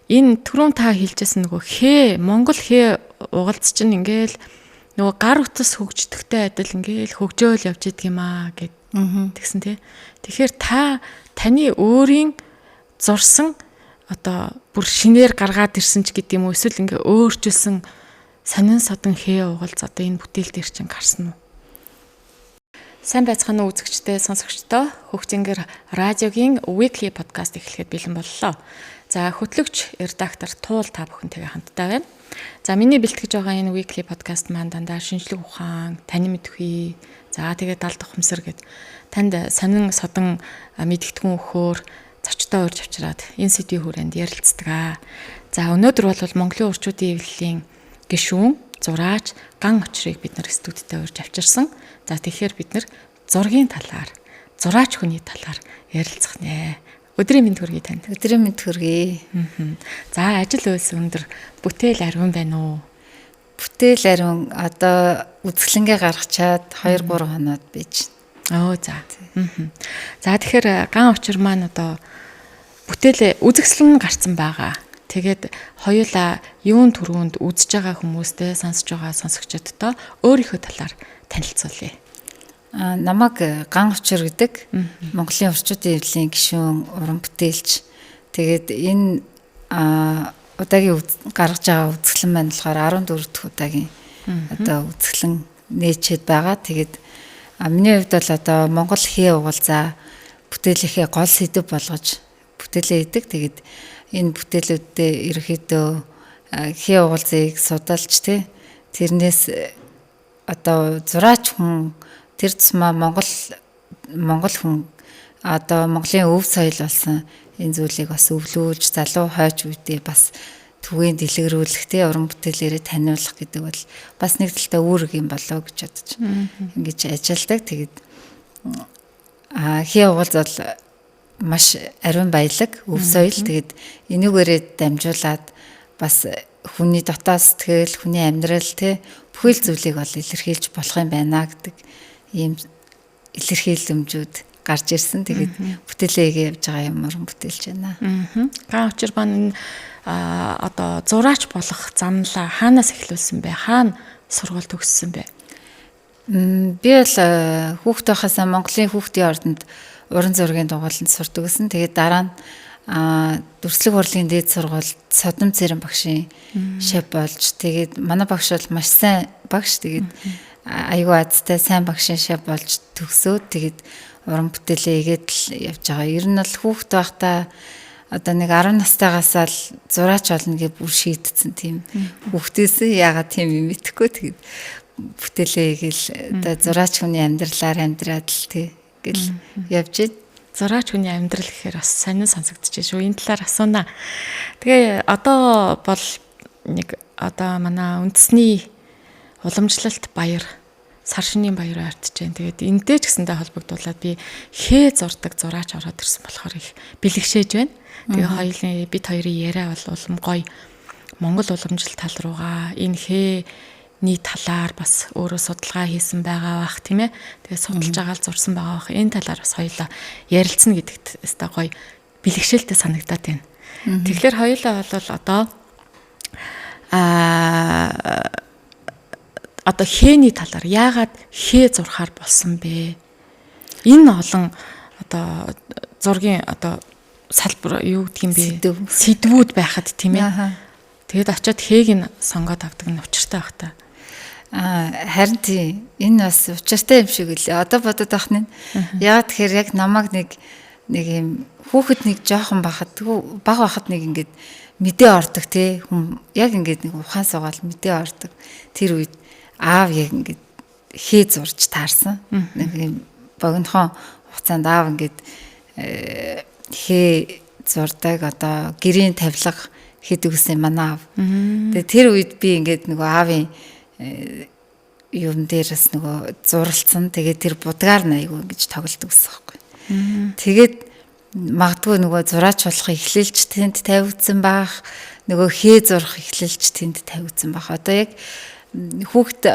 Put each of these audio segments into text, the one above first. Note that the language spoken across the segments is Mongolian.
энэ түрүүн та хэлжсэн нөгөө Монгол хээ угалц чинь ингээл нөгөө гар утас хөгждөгтэй адил ингээл хөгжөөл явж идэг юм аа гэд тэгсэн тий. Тэгэхээр таны өөрийн зурсан одоо бүр шинээр гаргаад ирсэн ч гэдэг юм уу эсвэл ингээ өөрчилсөн сонин содон хээ угалц одоо энэ бүтээл дээр чинь гарсан уу? Сайн байцгаана уу үзэгчтэй сонсогчдоо. Хөгжингэр радиогийн weekly podcast эхлэхэд бэлэн боллоо. За хөтлөгч редактор Туул та бүхэнтэйгээ хамтдаа байна. За миний бэлтгэж байгаа энэ weekly podcast маань дандаа шинжлэх ухаан, таны мэдхүй, за тэгээд далд ухамсар гэд танд сонин содон мэдгэдэггүй өгөхөөр зочдоо урьж авчираад энэ сэдвийн хүрээнд ярилцдаг. За өнөөдөр бол Монголын урчуудын эвлэлийн гишүүн, зураач Ган Очрыг бид нар студидтэй урьж авчирсан. За тэгэхээр бид нар зургийн талаар, зураач хүний талаар ярилцах нэ. Өдрийн мэнд хүргэе танд. Өдрийн мэнд хүргэе. За ажил үйлс өндөр бүтээл ариун байна уу? Бүтээл ариун одоо үзэсгэлэнгээ гаргачаад 2-3 хоноод бийж. За. За тэгэхээр Ган Очир маань одоо бүтээл үзэсгэлэн гарсан байгаа. Тэгээд хоёулаа юун түрүүнд үзэж байгаа хүмүүстэй сонсож байгаа сонсогчдод өөрийнхөө талаар танилцуулъя. Намайг Ган Очир гэдэг Монголын урчуудын эвлэлийн гишүүн, уран бүтээлч. Тэгээд энэ удаагийн гаргаж байгаа үзэсгэлэн маань болохоор 14 дахь удаагийн одоо үзэсгэлэн нээчээд байгаа. Тэгээд миний хувьд бол одоо Монгол хээ угалзаа бүтээлийнхээ гол сэдэв болгож бүтээлээ хийдэг. Тэгээд энэ бүтээлүүдээ ерөөхдөө хээ угалзыг судалж тэрнээс одоо зураач хүн тэр тусмаа Монгол хүн одоо Монголын өв соёл болсон энэ зүйлийг бас өвлүүлж залуу хойч үедээ бас түгээн дэлгэрүүлэх уран бүтээлээрээ таниулах гэдэг бол бас нэг талдаа үүрэг юм болоо гэж бодож ингэж ажилладаг. Тэгээд хээ угалз бол маш ариун баялаг өв соёл. Тэгээд энүүгээрээ дамжуулаад бас хүний дотоод сэтгэл, хүний амьдрал бүхэл зүйлийг бол илэрхийлж болох юм байна гэдэг ийм илэрхийлэмжүүд гарч ирсэн. Тэгээд бүтээлээ явж байгаа юм уран бүтээлч байна. Ган Очир маань одоо зураач болох замлаа хаанаас эхлүүлсэн бэ? Хаана сургууль төгссөн бэ? Би бол хүүхэд байхасаа Монголын хүүхдийн ордонд уран зургийн дугуйланд сурдаг гэсэн. Тэгээд дараа нь дүрслэг урлагийн дээд сургуульд Содом Цэрэн багшийн шав болж тэгээд манай багш бол маш сайн багш. Тэгээд аюу азтай сайн багшийн шав болж төгсөөд тэгээд уран бүтээлээ игээд л явж байгаа. Ер нь бол хүүхэд байхдаа одоо нэг 10 настайгаас л зураач болно гэж бүр шийдсэн тийм хүүхдээс яагаад тийм юм мэдэхгүй. Тэгээд бүтээлээ игээл одоо зураач хүний амьдралаар амьдраад л гэл явж байна. Зураач хүний амьдрал гэхээр бас сонин сонсогдож шүү. Энэ талаар асуунаа. Тэгээ одоо бол нэг одоо манай үндэсний уламжлалт баяр, сар шинийн баяр артж байна. Тэгээд энэтэй ч гэсэндээ холбогдуулаад би хээ зурдаг зураач ороод ирсэн болохоор их бэлэгшээж байна. Тэгээ бид хоёрын яриа бол улам гоё Монгол уламжлалт тал руугаа энэ хээний талаар бас өөрөө судалгаа хийсэн байгаа бах тийм ээ. Тэгээ судалж байгаа л зурсан байгаа бах. Энэ талаар бас хоёулаа ярилцсан гэдэгт өстой гоё бэлэгшээлтэй санагдаад байна. Тэгэхээр хоёулаа бол одоо хээний талаар яагаад хээ зурхаар болсон бэ? Энэ олон одоо зургийн одоо салбар юу гэдэг юм бэ? Сэдвүүд байхад тийм ээ. Тэгэд очиод хээг нь сонгоод авдаг нь учиртай байх та. Харин тийм энэ бас учиртай юм шиг үлээ. Одоо бодоод байх нь яагаад тэгэхээр яг намайг нэг юм хүүхэд нэг жоохон баг байхад нэг ингээд мэдээ ордог хүн яг ингээд нэг ухаан суугаал мэдээ ордог. Тэр үед аав яг ингээд хээ зурж таарсан. Нэг юм богинохон хугацаанд аав ингээд хээ зурдаг одоо гэрийн тавилга хийдэг гэсэн манай аав. Тэгээ тэр үед би ингээд нөгөө аавын юм дээрээс нөгөө зуралцсан. Тэгээд тэр будгаар айгүй ингэж тоглолдог гэсэн байхгүй. Тэгээд магадгүй нөгөө зураач болох эхлэлч тэнд тавигдсан баах, нөгөө хээ зурх эхлэлч тэнд тавигдсан баах. Одоо яг хүүхд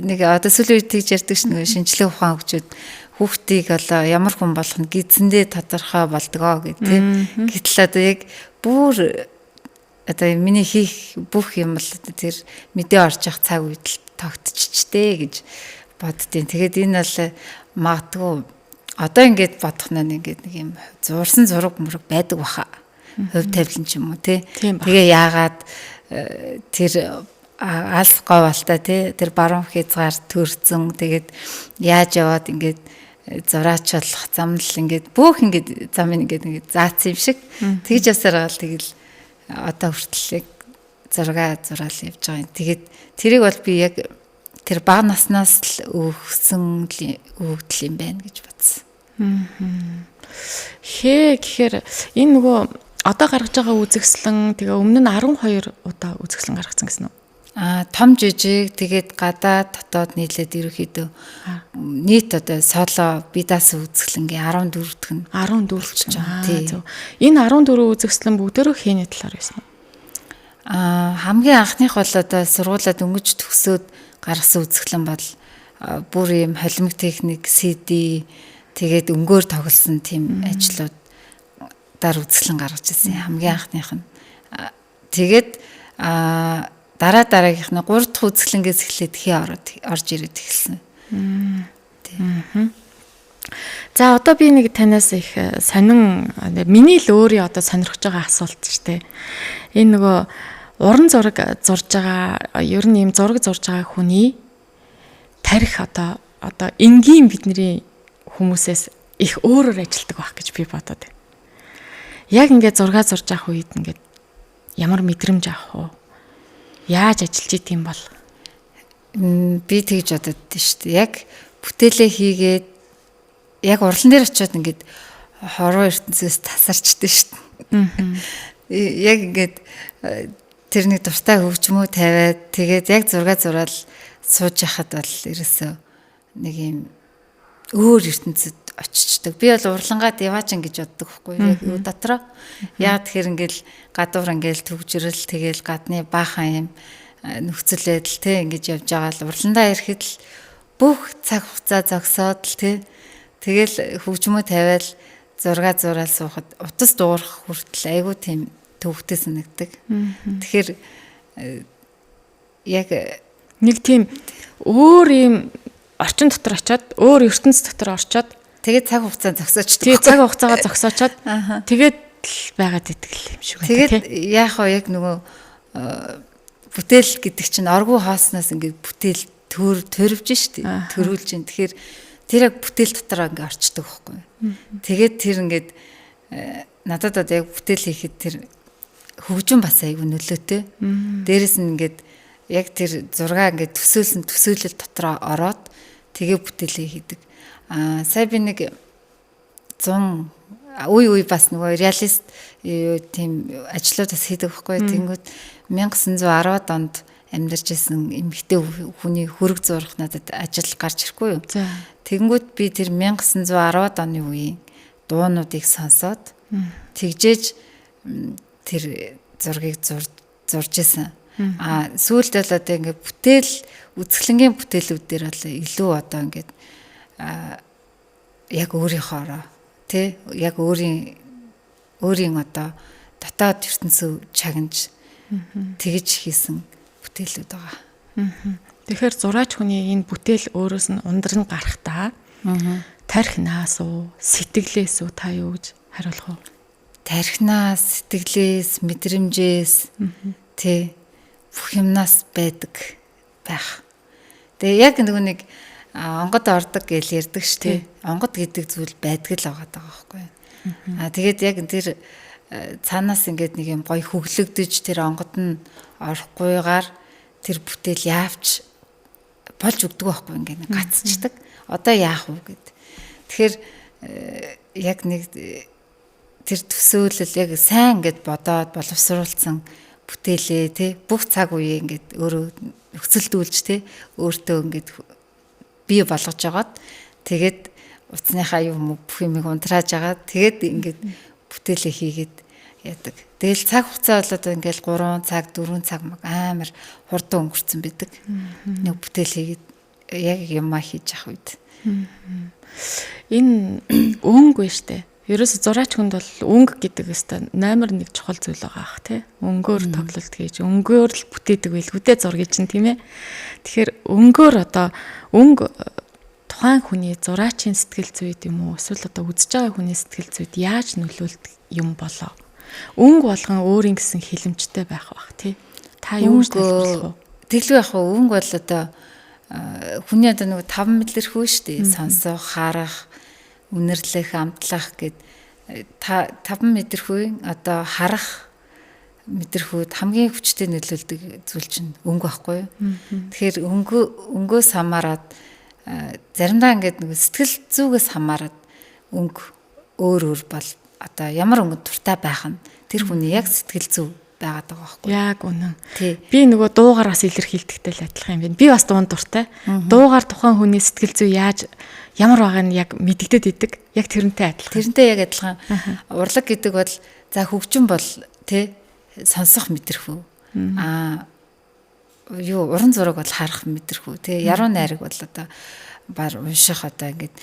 нэг одоо сүүлийн үед тэгж ярьдаг ш нөгөө шинжлэх ухаан хөгжөөд хүүхдийг одоо ямар хүн болох нь гидсэндээ тодорхой болдгоо гэх тийм. Гэтэл одоо яг бүр одоо миний хийх бүх юм л тэр мэдээ орж явах цаг үед л тогтчихжтэй гэж боддیں۔ Тэгээд энэ бол магадгүй одоо ингээд бодох нь ингээд нэг юм зурсан зураг мөрөг байдаг баха. Хувь тавилан ч юм уу тий. Тэгээ яагаад тэр алс говалта тий тэр баруун хязгаар төрцөн тэгээд яаж яваад ингээд зураачлах зам л ингээд бүх ингээд замын ингээд заацсан юм шиг тэгж ясаар гал тэгэл одоо хүртэл яг зураг зураал явж байгаа юм. Тэгээд тэрийг бол би яг тэр бага наснаас л өгсөн өгдөл юм байна гэж бодсон. Гэхээр энэ нөгөө одоо гаргаж байгаа үзэгслэн тэгээ өмнө нь 12 удаа үзэгслэн гаргацсан гэсэн үү? Том жижиг тэгээд гадаад дотоод нийлээд ерөөхдөө нийт одоо соло бидаас үзэсгэлэнгийн 14 дэх нь 14 ч юм. Энэ 14 үзэсгэлэн бүгдөө хээний талаар байсан уу? Хамгийн анхных бол одоо сургуулаа дөнгөж төгсөөд гаргасан үзэсгэлэн бол бүр юм холимог техник CD тэгээд өнгөөр тоглосон тийм ажлууд дар үзэсгэлэн гаргаж ирсэн хамгийн анхных нь. Тэгээд дараагийнх нь 3 дахь үзэсгэлэнгээс эхлээд орж ирээд эхэлсэн. За одоо би нэг танаас их сонин миний л өөрийн одоо сонирхож байгаа асуулт ч тийм. Энэ нөгөө уран зураг зурж байгаа ер нь юм зураг зурж байгаа хүний тарих одоо энгийн бидний хүмүүсээс их өөрөөр ажилтдаг байх гэж би бодоод байна. Яг ингээд зураг зурж авах үед ингээд ямар мэдрэмж авах вэ? Яаж ажиллаж идэм бол би тэгж бодод дээ шүү дээ. Яг бүтээлээ хийгээд яг урлан дээр очиод ингээд хорвоо ертөнцөөс тасарчдээ шүү дээ. Яг ингээд тэр нэг дуртай хөгжмөө тавиад тэгээд яг зураг зураал сууж яхад бол ерөөсөө нэг юм өөр ертөнцөд очичдаг. Би бол урлагаа деважин гэж боддог байхгүй яг юу дотроо. Яг тэгэхээр ингээл гадуур ингээл төгжрөл тэгэл гадны баахан юм нөхцөл байдал те ингэж явж байгаа л урландаа ирэхэд л бүх цаг хугацаа зогсоод л те тэгэл хөгжмөө тавиал зураг зураал суухад утас дуурах хүртэл айгүй тийм төвхтэй санагддаг. Тэгэхээр яг нэг тийм өөр юм орчин дотор очиод өөр ертөнц дотор орчоод тэгээд цаг хугацаа зогсоочдөг. Тэгээд цаг хугацаагаа зогсоочоод тэгээд л байгаад идэг юм шиг байна. Тэгээд яах вэ яг нөгөө бүтээл гэдэг чинь оргуу хаоснаас ингээд бүтээл төрөвж штий. Төрүүлж чинь. Тэгэхээр тэр яг бүтээл дотор ингээд орчдөг байхгүй. Тэгээд тэр ингээд надад одоо яг бүтээл хийхэд тэр хөгжим бас айгүй нөлөөтэй. Дээрэс нь ингээд яг тэр зураг ингээд төсөөлөл дотроо ороод тэгээ бүтээлээ хийдэг. Сая би нэг 100 үе бас нөгөө реалист тийм ажлуудаас хийдэг байхгүй. Тэнгүүд 1910-ад онд амьдарч исэн эмэгтэй хүний хөрөг зурах надад ажил гарч ирэхгүй юу. Тэнгүүд би тэр 1910-ад оны үеийн дуунуудыг сонсоод тэгжээж тэр зургийг зурж исэн. Сүүлд бол одоо ингээд бүтээл үзэсгэлэнгийн бүтээлүүд дээр бол илүү одоо ингээд яг өөрийнхоороо тий яг өөрийн одоо дотоод ертөнцөө чагнаж тэгж хийсэн бүтээлүүд байгаа. Тэгэхээр зураач хүний энэ бүтээл өөрөөс нь ундран гарахтаа тархинаас уу сэтгэлээс уу та юу гэж хариулах вэ? Тархинаас, сэтгэлээс, мэдрэмжээс тий бүх юмнаас байдаг байх. Тэгээ яг нэг онгод ордог гэж ярьдаг ш тий. Онгод гэдэг зүйл байдаг л байгаа байхгүй. Тэгээд яг тэр цаанаас ингээд нэг юм гоё хөглөгдөж тэр онгод нь орохгүйгээр тэр бүтээл яавч болж өгдөг байхгүй ингээд гацчдаг. Одоо яах вэ гэд. Тэгэхээр яг нэг тэр төсөөлөл яг сайн ингээд бодоод боловсруулсан бүтээлээ тий бүх цаг үеэ ингээд өөрөө нөхцөлдүүлж тий өөртөө ингээд бий болгож агаад тэгээд утасныхаа юм бүх юмыг унтрааж агаад тэгээд ингээд бүтээлээ хийгээд яадаг. Тэгэл цаг хугацаа болоод ингээд 3 цаг 4 цаг амар хурдан өнгөрцөн байдаг. Нэг бүтээл хийгээд яг юмаа хийж авах үед. Энэ өнгө штэ. ерөөсө зураач хүнд бол өнгө гэдэг өстой номер 1 чухал зүйл байгаа ах тий. Өнгөөр тоглолт хийж, өнгөөр л бүтээдэг байлгүйтэй зургийг чинь тийм ээ. Тэгэхээр өнгөөр одоо өнгө тухайн хүний зураачийн сэтгэл зүйд юм уу эсвэл одоо үзэж байгаа хүний сэтгэл зүйд яаж нөлөөлдөг юм болоо. Өнгө болгон өөрийн гэсэн хилэмжтэй байх бах тий. Та юу гэж тайлбарлах вэ? Тэглүү яг өнгө бол одоо хүний одоо нэг 5 мэдлэрхүү шүү дээ. Сонсох, харах, үнэрлэх, амтлах гэд 5 мэдэрхүү одоо харах мэдэрхүүд хамгийн хүчтэй нөлөөлдөг зүйл чинь өнгө байхгүй юу? Тэгэхээр өнгөөс хамаарат заримдаа ингээд нэг сэтгэл зүгээс хамаарат өнгө өөр бол одоо ямар өнгө дуртай байх нь тэр хүний яг сэтгэл зүй байгаад байгаа байхгүй юу? Яг үнэн. Би нөгөө дуугаар бас илэрхийлдэгтэй л адилхан юм байна. Би бас дуун дуртай. Дуугаар тухайн хүний сэтгэл зүй ямар байгааг нь яг мэдэгдээд идэг. Яг тэрнтэй адилхан. Тэрнтэй яг адилхан. Урлаг гэдэг бол за хөгжим бол тий сонсох мэдэрхүү. Уран зураг бол харах мэдэрхүү. Тий яруу найраг бол одоо бар унших одоо ингээд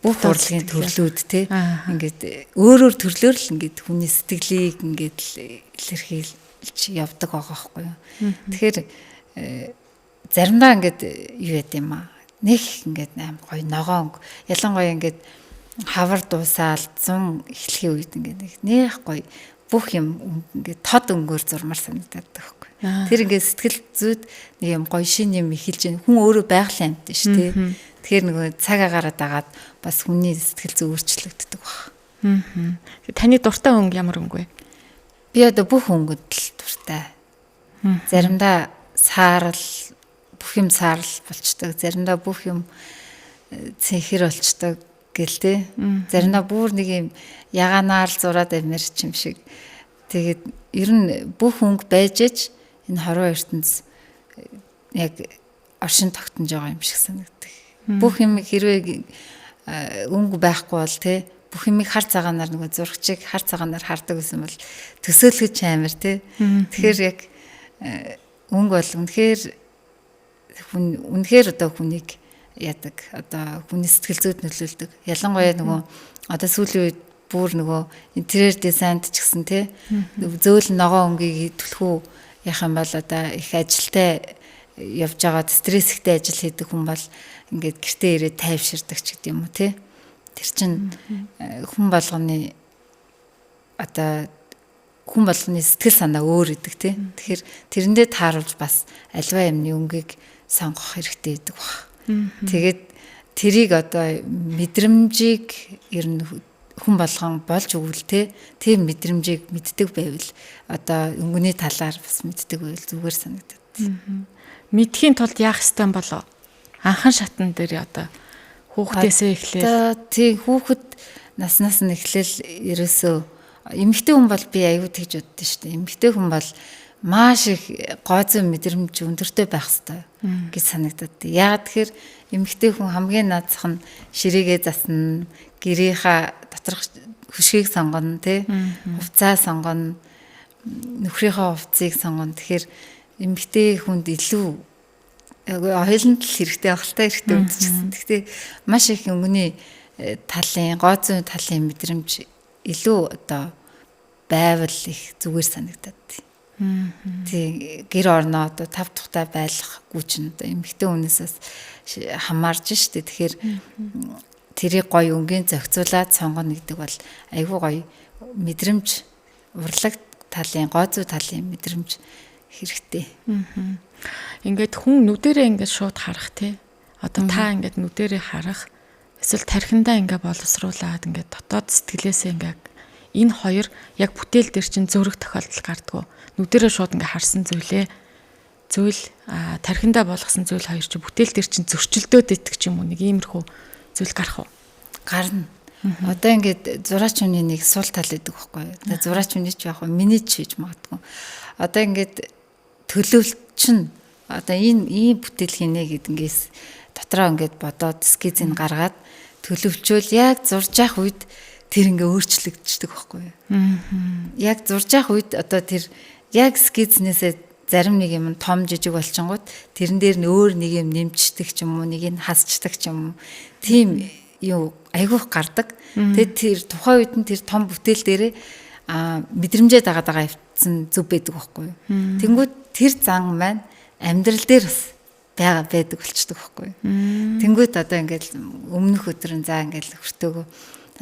бүх урлагийн төрлүүд тий ингээд өөрөөр төрлөөр л ингээд хүний сэтгэлийг ингээд илэрхийлж явдаг байгаа байхгүй юу. Тэгэхээр заримдаа ингээд юу яд юм аа. Нэг ингээд аим гоё ногоон ялангуяа ингээд хавар дуусаал 100 эхлэхийн үед ингээд нэг гоё бүх юм ингээд тод өнгөөр зурмаар санагдаад байхгүй. Тэр ингээд сэтгэл зүйд нэг юм гоё шин юм эхэлж байна. Хүн өөрөө байгалийн амт шүү дээ. Тэгэхээр нөгөө цаг агаараад агаад бас хүний сэтгэл зүй өөрчлөгддөг баг. Таны дуртай өнгө ямар өнгө вэ? Би одоо бүх өнгөд л дуртай. Заримдаа саарл бүх юм саарл болчдөг. Заримдаа бүх юм цэнхэр болчдөг гэл те. Заримдаа бүр нэг юм ягаанаар л зураад амирч юм шиг. Тэгээд ер нь бүх өнгө байж аж энэ хорвоо ертөнц яг оршин тогтнож байгаа юм шиг санагддаг. Бүх юм хэрвээ өнгө байхгүй бол те бүх юмыг хар цагаанаар нөгөө зурагчийг хар цагаанаар хардаг гэсэн бол төсөөлгөж амар те. Тэгэхээр яг өнгө бол үнэхээр одоо хүнийг яадаг одоо хүний сэтгэл зүйд нөлөөлдөг. Ялангуяа нөгөө одоо сүүлийн үед бүр нөгөө интерьер дизайнд ч гэсэн те зөөлөн ногоо өнгийг төлхөө яах юм бол одоо их ажилтай явж байгаад стресс ихтэй ажил хийдэг хүн бол ингээд гэртээ ирээд тайвширдаг ч гэдэг юм уу те. Тэр чин хүн болгоны одоо хүн болгоны сэтгэл санаа өөр идэг те. Тэгэхээр тэрэндээ тааруулж бас альва юмны өнгийг сонгох хэрэгтэй гэдэг баг. Тэгээд тэрийг одоо мэдрэмжийг ер нь хүн болгон болж өгвөл те тийм мэдрэмжийг мэддэг байвал одоо өнгөний талаар бас мэддэг байвал зүгээр санагдаад. Мэдхийн тулд яах ёстой болоо? Анхан шатн дээр одоо хүүхдээсээ эхлээл. Тий хүүхэд наснаас нь эхлээл ерөөсөө эмэгтэй хүн бол би аюу тэгж боддоо шүү дээ. Эмэгтэй хүн бол маш их гойцоо мэдрэмж өндөртэй байх хэрэгтэй гэж санагдаад. Яагаад тэгэхээр эмэгтэй хүн хамгийн наазах нь ширээгээ засна, гэрийнхаа доторх хөшгийг сонгоно, тий хувцаа сонгоно, нөхрийнхөө хувцсыг сонгоно. Тэгэхээр эмэгтэй хүнд илүү хоёуланд л хэрэгтэй ахалтай хэрэгтэй үдчихсэн. Гэхдээ маш их өнгөний талын, гойцоо талын мэдрэмж илүү одоо байвал их зүгээр санагдаад. Тий гэр орноо одоо тав тухтай байлгахгүй ч одоо эмэгтэй хүнээс хамаарж штэ. Тэгэхээр тэрийг гоё өнгийн зохицуулаад сонгоно гэдэг бол айгүй гоё мэдрэмж урлаг талын, гойцоо талын мэдрэмж хэрэгтэй. Ингээд хүн нүдэрээ ингээд шууд харах тий. Одоо та ингээд нүдэрээ харах эсвэл тархиндаа ингээд боловсруулад ингээд дотоод сэтгэлээсээ ингээд энэ хоёр яг бүтээл дээр чинь зөрөх тохиолдол гардаг. Нүдэрээ шууд ингээд харсан зүйл тархиндаа болгосон зүйл хоёр чинь бүтээл дээр чинь зөрчилдөөд идэх ч юм уу нэг иймэрхүү зүйл гарах уу? Гарна. Одоо ингээд зураач хүний нэг сул тал гэдэг байхгүй юу? Одоо зураач хүний ч яг миний ч хийж магадгүй. Одоо ингээд төлөвлөлчин одоо ийм бүтээл хийнэ гэдгээс дотроо ингээд бодоод скизийг гаргаад төлөвлөчөөл яг зурж явах үед тэр ингээ өөрчлөгдчихдөг байхгүй юу? Яг зурж явах үед одоо тэр яг скизнээсээ зарим нэг юм том жижиг болчингууд тэрэн дээр нь өөр нэг юм нэмждэг ч юм уу, нэг нь хасчдаг ч юм уу. Тийм юу айгүйх гардаг. Тэгээд тэр тухайн үед нь тэр том бүтээл дээрээ мэдрэмжээ дагаад байгаа явцсан зүв байдаг байхгүй юу. Тэнгүүд тэр зан маань амьдрал дээр бас байдаг болчдөг байхгүй юу. Тэнгүүд одоо ингээд өмнөх өдөр нь за ингээд хүртээгөө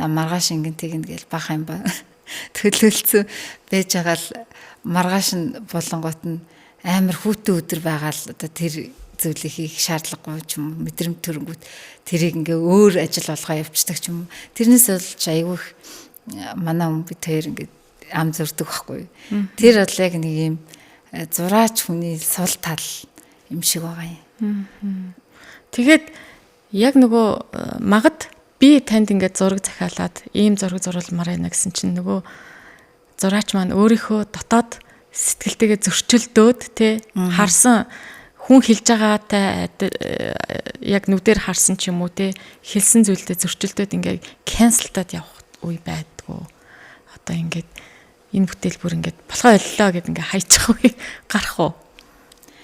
маргааш ингээд тэгнэ гэж бах юм ба төлөөлцөө байж байгаа л маргааш нь болонгот нь амар хүүтэн өдөр байгаа л одоо тэр зүйлийг хийх шаардлагагүй ч юм уу мэдрэмт төрөнгүүд тэрийг ингээ өөр ажил болгоо явцдаг ч юм уу тэрнээс болж айгүйх манай бид хоёр ингээ ам зурдаг байхгүй. Тэр бол яг нэг юм зураач хүний сул тал юм шиг байгаа юм. Тэгээд яг нөгөө магад би танд ингээд зураг захиалаад ийм зураг зурулмаар байна гэсэн чинь нөгөө зураач маань өөрийнхөө дотоод сэтгэлтэйгээ зөрчилдөөд те харсан хүн хэлж байгаатай яг нүдээр харсан ч юм уу те хэлсэн зүйлдээ зөрчилдөөд ингээд cancelдаад явах үе байдгүй. Одоо ингээд энэ бүтээл бүр ингээд болохоо боллоо гэд ингээд хайчих үе гарах уу?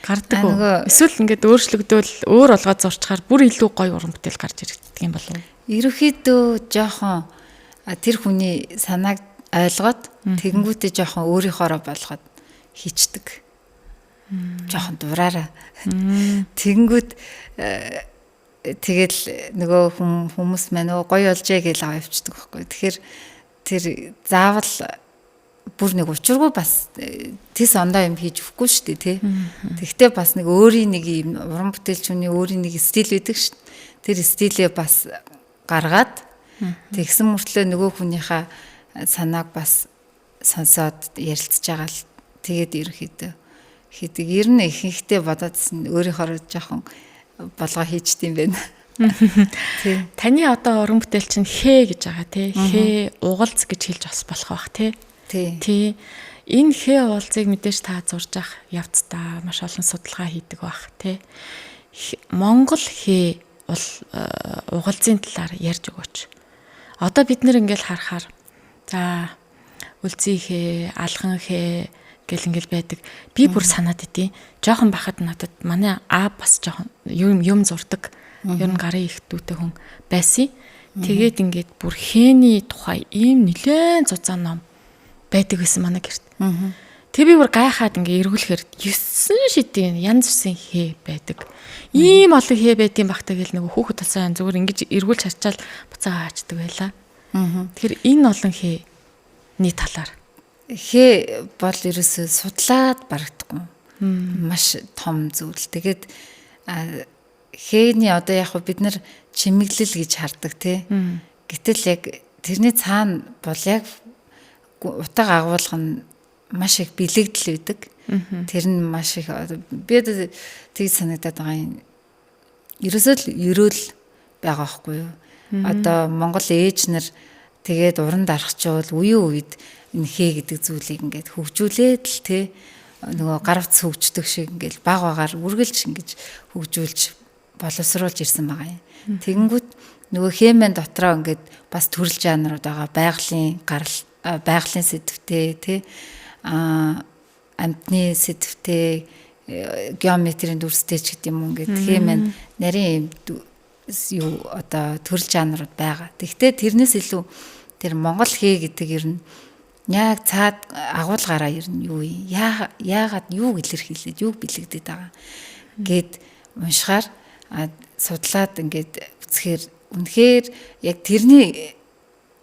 Гардаг уу? Эсвэл ингээд өөрчлөгдөөл өөр олгоод зурчаар бүр илүү гоё уран бүтээл гарч ирдэг юм болов уу? Ерөнхийдөө жоохон тэр хүний санааг ойлгоод тэгэнгүүтээ жоохон өөрийнхоороо болгоод хийчдэг. Жоохон дураараа. Тэгэнгүүт тэгэл нөгөө хүмүүс маань гоё олжээ гэж аваа явчихдаг байхгүй. Тэгэхээр тэр заавал бүр нэг учиргүй бас тис ондоо юм хийж өгөхгүй шүү дээ тий. Тэгтээ бас нэг өөрийн нэг юм уран бүтээлчүний өөрийн нэг стил байдаг шүү. Тэр стилээ бас гаргаад тэгсэн мөртлөө нөгөө хүнийхээ санааг бас сонсоод ярилцж байгаа л тэгээд ерөөхдөө хийдэг. Ер нь ихэнхдээ бодоодсэн өөрийнхөө жоохон болгоо хийчт юм байна. Тий. Таны одоо уран бүтээл чинь хээ гэж байгаа тий. Хээ угалц гэж хэлж бас болох бах тий. Тий. Энэ хээ уулзыг мэдээж та зурж ах явцдаа маш олон судалгаа хийдэг бах тий. Монгол хээ бол угалзын талаар ярьж өгөөч. Одоо бид нэр ингээл харахаар за үлзий хээ, алган хээ гэл ингээл байдаг. Би бүр санаад идэв. Жохон бахад надад манай бас жохон юм зурдаг. Ер нь гарын их дүүтэй хүн байсан. Тэгээд ингээд бүр хээний тухай ийм нэлээд зузаан ном байдаг гэсэн манай гэрт. Тэг би бүр гайхаад ингээ эргүүлэхээр 9 шидийн янз бүрийн хээ байдаг. Ийм олон хээ байдгийн багтаа гэл нөгөө хүүхэд толсон зүгээр ингэж эргүүлж харчаал буцаага хаачдаг байлаа. Тэгэхээр энэ олон хээний талаар хээ бол ерөөсөө судлаад барагдахгүй. Маш том зүйл. Тэгээд хээний одоо яг бид нар чимэглэл гэж хардаг тий. Гэтэл яг тэрний цаана бол яг утга агуулга нь маш их бэлэгдэл байдаг. Тэр нь маш их би тэг санагдаад байгаа юм. Ерөөсөө л ерөөл байгаа байхгүй юу? Одоо Монгол ээж нар тэгээд уран дарахчвал үеийн үед энэ хээ гэдэг зүйлийг ингээд хөгжүүлээд л тий нөгөө гар утас хөгждөг шиг ингээд баг багаар үргэлж ингэж хөгжүүлж боловсруулж ирсэн байгаа юм. Тэгэнгүүт нөгөө хэмэн дотроо ингээд бас төрөл жанрууд байгаа. Байгалийн сэдвтэй тий амтны сэдвтэй геометрийн дүрстэй ч гэдэм юм ингээд хэмэн нарийн юу одоо төрөл жанрууд байгаа. Тэгвэл тэрнээс илүү тэр Монгол хээ гэдэг ер нь яг цаад агуулгаараа ер нь юу яагаад юу илэрхийлээд юу бэлэгдээд байгаа гэд уншихаар судлаад ингээд үзэхээр үнэхээр яг тэрний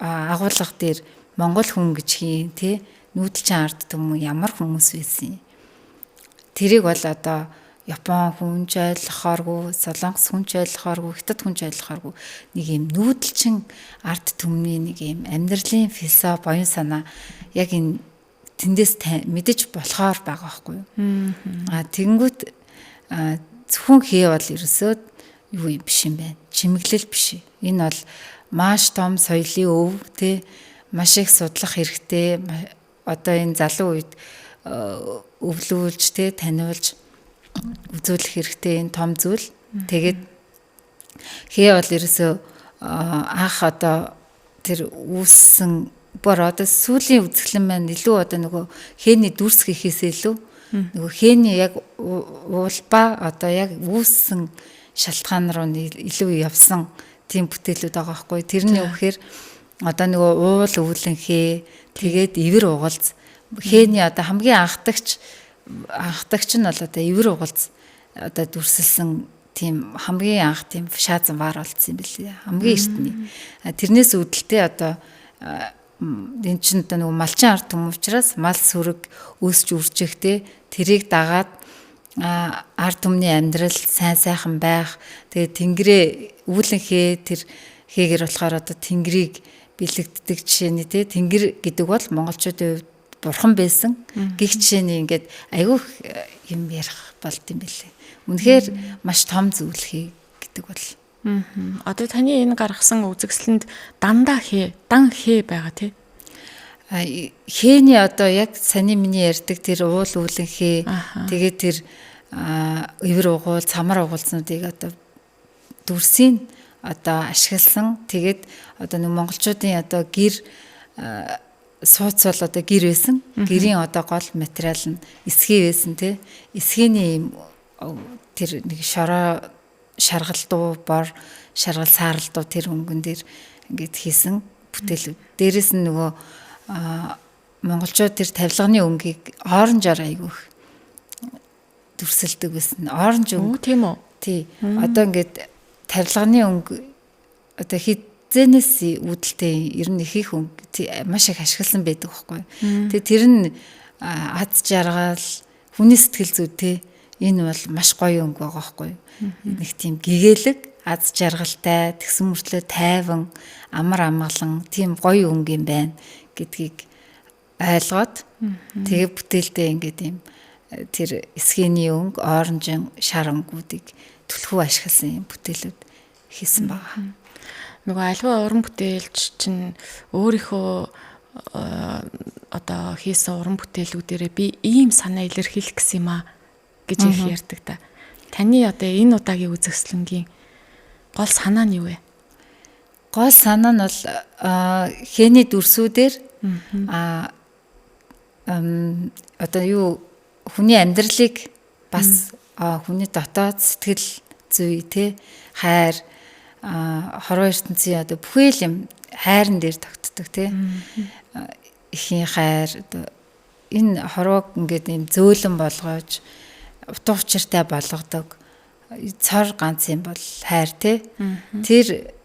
агуулга дээр Монгол хүн гэж хийн тий нүүдэлчин ард түмэн ямар хүмүүс байсан. Тэрийг бол одоо Япон хүн ч ойлгохооргүй, Солонгос хүн ч ойлгохооргүй, Хятад хүн ч ойлгохооргүй нэг юм нүүдэлчин ард түмний нэг юм амьдралын философи, боён санаа яг энэ тэндээс мэдэж болохоор байгаа байхгүй юу. Тэгэнгүүт зөвхөн хээ бол ерөөсөө юу юм биш юм байна. Чимэглэл биш. Энэ бол маш том соёлын өв тий маш их судлах хэрэгтэй. Одоо энэ залуу үед өвлүүлж тий таниулж үзүүлэх хэрэгтэй энэ том зүйл. Тэгээд хээ бол ерөөсөө анх одоо тэр үүссэн бүр одоо сүүлийн үзэсгэлэн маань илүү одоо нөгөө хээний дүрс гэхээс илүү нөгөө хээний яг улбаа одоо яг үүссэн шалтгаан руу илүү явсан тийм бүтээлүүд байгаа байхгүй. Тэрний үгээр одоо нөгөө уул өвлөнхээ тэгээд ивэр угалз хээний одоо хамгийн анхдагч нь бол одоо ивэр угалз одоо дүрсэлсэн тийм хамгийн анх тийм шаазан ваар болцсон юм билээ. Хамгийн эртний. Тэрнээс үүдэлтэй одоо энэ чинь одоо нөгөө малчин ард түмэн учраас мал сүрэг өсч үржихтэй тэрийг дагаад ард түмний амьдрал сайхан байх. Тэгээд тэнгэрээ үүлэнхээ тэр хээгэр болохоор одоо тэнгэрийг бэлэгддэг жишээний те тэнгэр гэдэг бол монголчуудын хувьд бурхан байсан. Гих жишээний ингээд айгүй юм ярих болд юм билээ. Үнэхээр маш том зүйлхий гэдэг бол. Одоо таны энэ гаргасан үзэгсэлэнд дандаа дан хээ байгаа тий. Хээний одоо яг саний миний ярьдаг тэр уул үүлэнхээ тэгээд тэр ивэр угуул цамар угуулснуудыг одоо дүрсийн одоо ашигласан. Тэгээд одоо нэг монголчуудын одоо гэр сууц бол одоо гэр байсан. Гэрийн одоо гол материал нь эсхий байсан тий. Эсхийний тэр нэг шаргалтуу бор шаргал сааралдуу тэр өнгөн дээр ингээд хийсэн бүтээлүүд. Дээрээс нь нөгөө монголчууд тэр тавилганы өнгийг оранжаар айгүйх дүрсэлдэг байсан. Оранж өнгө тийм үү? Тий. Одоо ингээд тавилганы өнгө одоо хизэнээс үүдэлтэй ер нь их өнгө маш их ашигласан байдаг байхгүй. Тэгээ тэр нь аз жаргал хүний сэтгэл зүй тий. Энэ бол маш гоё өнгө байгаа байхгүй. Нэг тийм гэгээлэг, аз жаргалтай, тэгсэн мөртлөө тайван, амар амгалан тийм гоё өнгө юм байна гэдгийг ойлгоод тэгээ бүтээлдээ ингээд юм тэр эсхийний өнгө, оранжин шар өнгүүдийг түлхүү ашигласан юм бүтээлүүд хийсэн байгаа. Нөгөө альва уран бүтээлч чинь өөрийнхөө одоо хийсэн уран бүтээлүүдээрээ би ийм санаа илэрхийлэх гэсэн юм аа гэж их ярьдаг та. Таны одоо энэ удаагийн үзэсгэлэнгийн гол санаа нь юу вэ? Гол санаа нь бол хээний дүрсүүдээр одоо юу хүний амьдралыг бас хүний дотоод сэтгэл зүй те хайр хорвоо ертөнцийн одоо бүхэл юм хайрн дээр тогтдог те ихийн хайр одоо энэ хорвоог ингээд юм зөөлөн болгож утга учиртай болгодог цор ганц юм бол хайр те тэр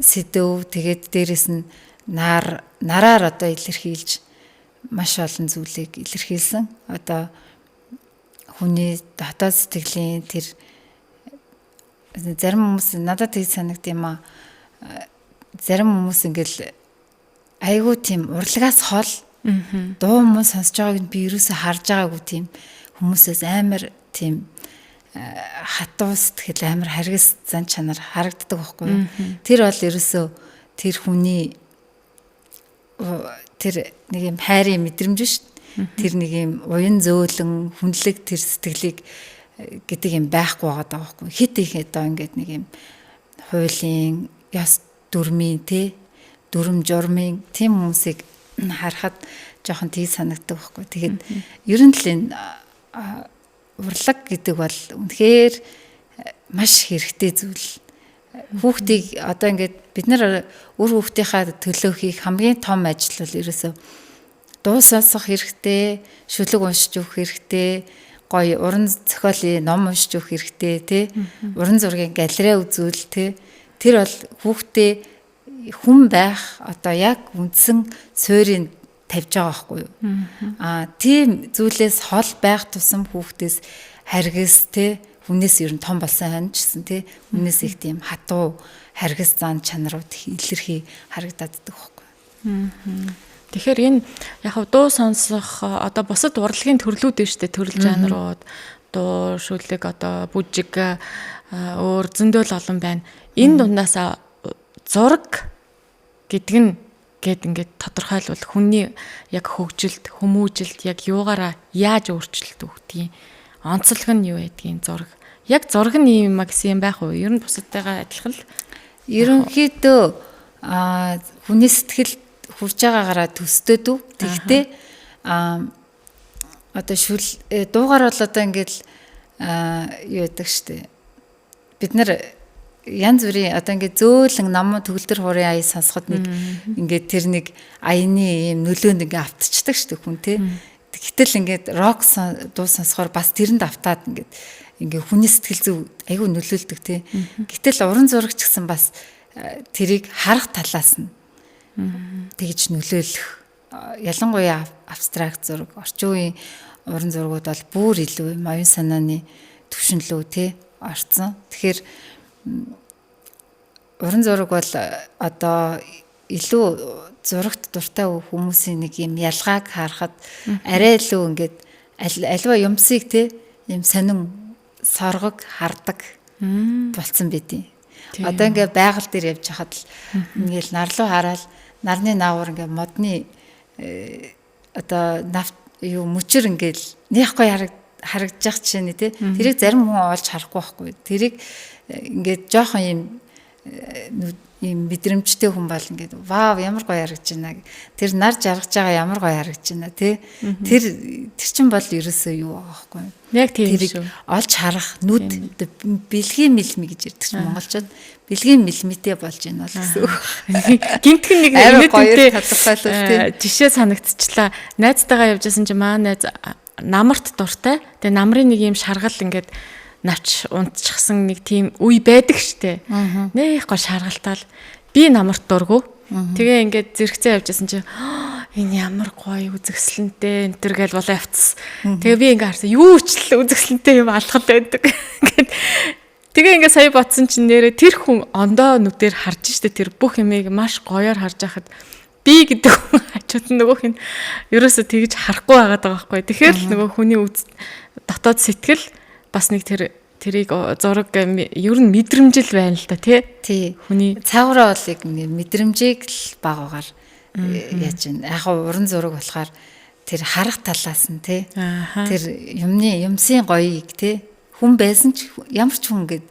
сэдв тэгээд дээрэс нь нараар одоо илэрхийлж маш олон зүйлийг илэрхийлсэн одоо хүний дотоод сэтгэлийн тэр зарим хүмүүс надад тийм санагдсан юм зарим хүмүүс ингээл айгүй тийм урлагаас хол дуу мөн сонсож байгааг нь би ерөөсө харж байгаагүй тийм хүмүүсээс амар тийм хатуу сэтгэл амар харгас зан чанар харагддаг байхгүй. Тэр бол ерөөсөө тэр хүний тэр нэг юм хайрын мэдрэмж шүү дээ. Тэр нэг юм уян зөөлөн хүнлэг тэр сэтгэлийг гэдэг юм байхгүй байгаа байхгүй. Хит их одоо ингээд нэг юм хуулийн яс дүрмийн те дүрм журмын тийм хүмүүсийг харахад жоохон тийг санагддаг байхгүй. Тэгээд ер нь л энэ урлаг гэдэг бол үнэхээр маш хэрэгтэй зүйл. Хүүхдийг одоо ингээд бид нар үр хүүхдийнхаа төлөө хийх хамгийн том ажил бол ерөөсөө дуу сонсох хэрэгтэй, шүлэг уншиж өгөх хэрэгтэй, гоё уран зохиолын ном уншиж өгөх хэрэгтэй, тий. Уран зургийн галерей үзүүл, тий. Тэр бол хүүхдээ хүн байх одоо яг үндсэн суурийг тавьж байгаа байхгүй юу? Тийм зүйлээс хол байх тусам хүүхдээс харгас те хүнээс ер нь том болсон хань ч гэсэн те хүнээс их тийм хатуу харгас зан чанарууд илэрхий харагдаддаг байхгүй юу? Тэгэхээр энэ яг дуу сонсох одоо бусад урлагийн төрлүүд дээ шүү дээ, төрөл жанрууд, дуу, шүлэг, одоо бүжиг өөр зөндөл олон байна. Энэ дундаас зураг гэдэг нь гэд ингээд тодорхойлвол хүний яг хөгжилд, хүмүүжилд яг юугаараа яаж өөрчлөлт өгдгийг онцлог нь юу байдгийг зураг. Яг зураг нь юм гэсэн юм байх уу? Ер нь бусадтайгаа адилхан л. Ерөнхийдөө хүний сэтгэл хурж байгаагаараа төсдөөд үү. Тэгтээ одоо дуугаар бол одоо ингээд юу яадаг штэ. Бид нар янз бүрийн одоо ингээд зөөлөн ном төгөлдөр хуурын ая сонсоход нэг ингээд тэр нэг аяны ийм нөлөөнд ингээд автчихдаг шүү дээ хүн тий. Гэтэл ингээд рок дуу сонсохоор бас тэрэнд автаад ингээд хүний сэтгэл зүй айгүй нөлөөлдөг тий. Гэтэл уран зурагч гэсэн бас тэрийг харах талаас нь тэгж нөлөөлөх. Ялангуяа абстракт зураг, орчин үеийн уран зургууд бол бүр илүү оюун санааны төвшинлөө тий орцсон. Тэгэхээр уран зураг бол одоо илүү зурагт дуртай хүмүүсийн нэг юм ялгааг харахад арай илүү ингээд альва юмсыг тий юм сонин соргог хардаг болцсон байдیں۔ Одоо ингээд байгаль дээр явж хахад л ингээл нар руу хараад нарны наавар ингээд модны одоо нафт юу мөчөр ингээл нэхгүй харагдаж чинь тий. Тэрийг зарим хүн олж харахгүй байхгүй. Тэрийг ингээд жоохон юм мэдрэмжтэй хүн бол ингээд вау ямар гоё харагдаж байна. Тэр нар жаргаж байгаа ямар гоё харагдаж байна тий. Тэр чин бол ерөөсөө юу байгаа байхгүй. Яг тийм шүү. Олж харах нүд бэлгийн мэлми гэж ярьдаг чинь монголчууд бэлгийн мэлмитэй болж байна бол гэсэн үг. Гинтхэн нэг гоё тодорхойлол тий. Жишээ санагдчихлаа. Найзтайгаа явжсэн чинь маа найз намарт дуртай. Тэгээ намрын нэг юм шаргал ингээд навч унтчихсан нэг тийм үе байдаг штэ. Нэх гоо шаргалтаал би намарт дургу. Тэгээ ингээд зэрэгцээ явжсэн чинь энэ ямар гоё үзэсгэлэнтэй энэ төр гэл болоо явцсан. Тэгээ би ингээд харсан юу ч л үзэсгэлэнтэй юм алхад байдаг. Ингээд тэгээ ингээд сая ботсон чинь нэрээ тэр хүн ондоо нүдээр харж штэ тэр бүх юмыг маш гоёор харж байхад би гэдэг хүн хажууд нь нөгөөх нь ерөөсө тэгж харахгүй байгаад байгаа байхгүй. Тэгэхээр л нөгөө хүний дотоод сэтгэл бас нэг тэрийг зураг ер нь мэдрэмжил байна л да тий. Хүний цаагаараа бол яг мэдрэмжийг л багаагаар яаж вэ? Яг уран зураг болохоор тэр харах талаас нь тий. Тэр юмсын гоёыг тий. Хүн байсан ч ямар ч хүн гээд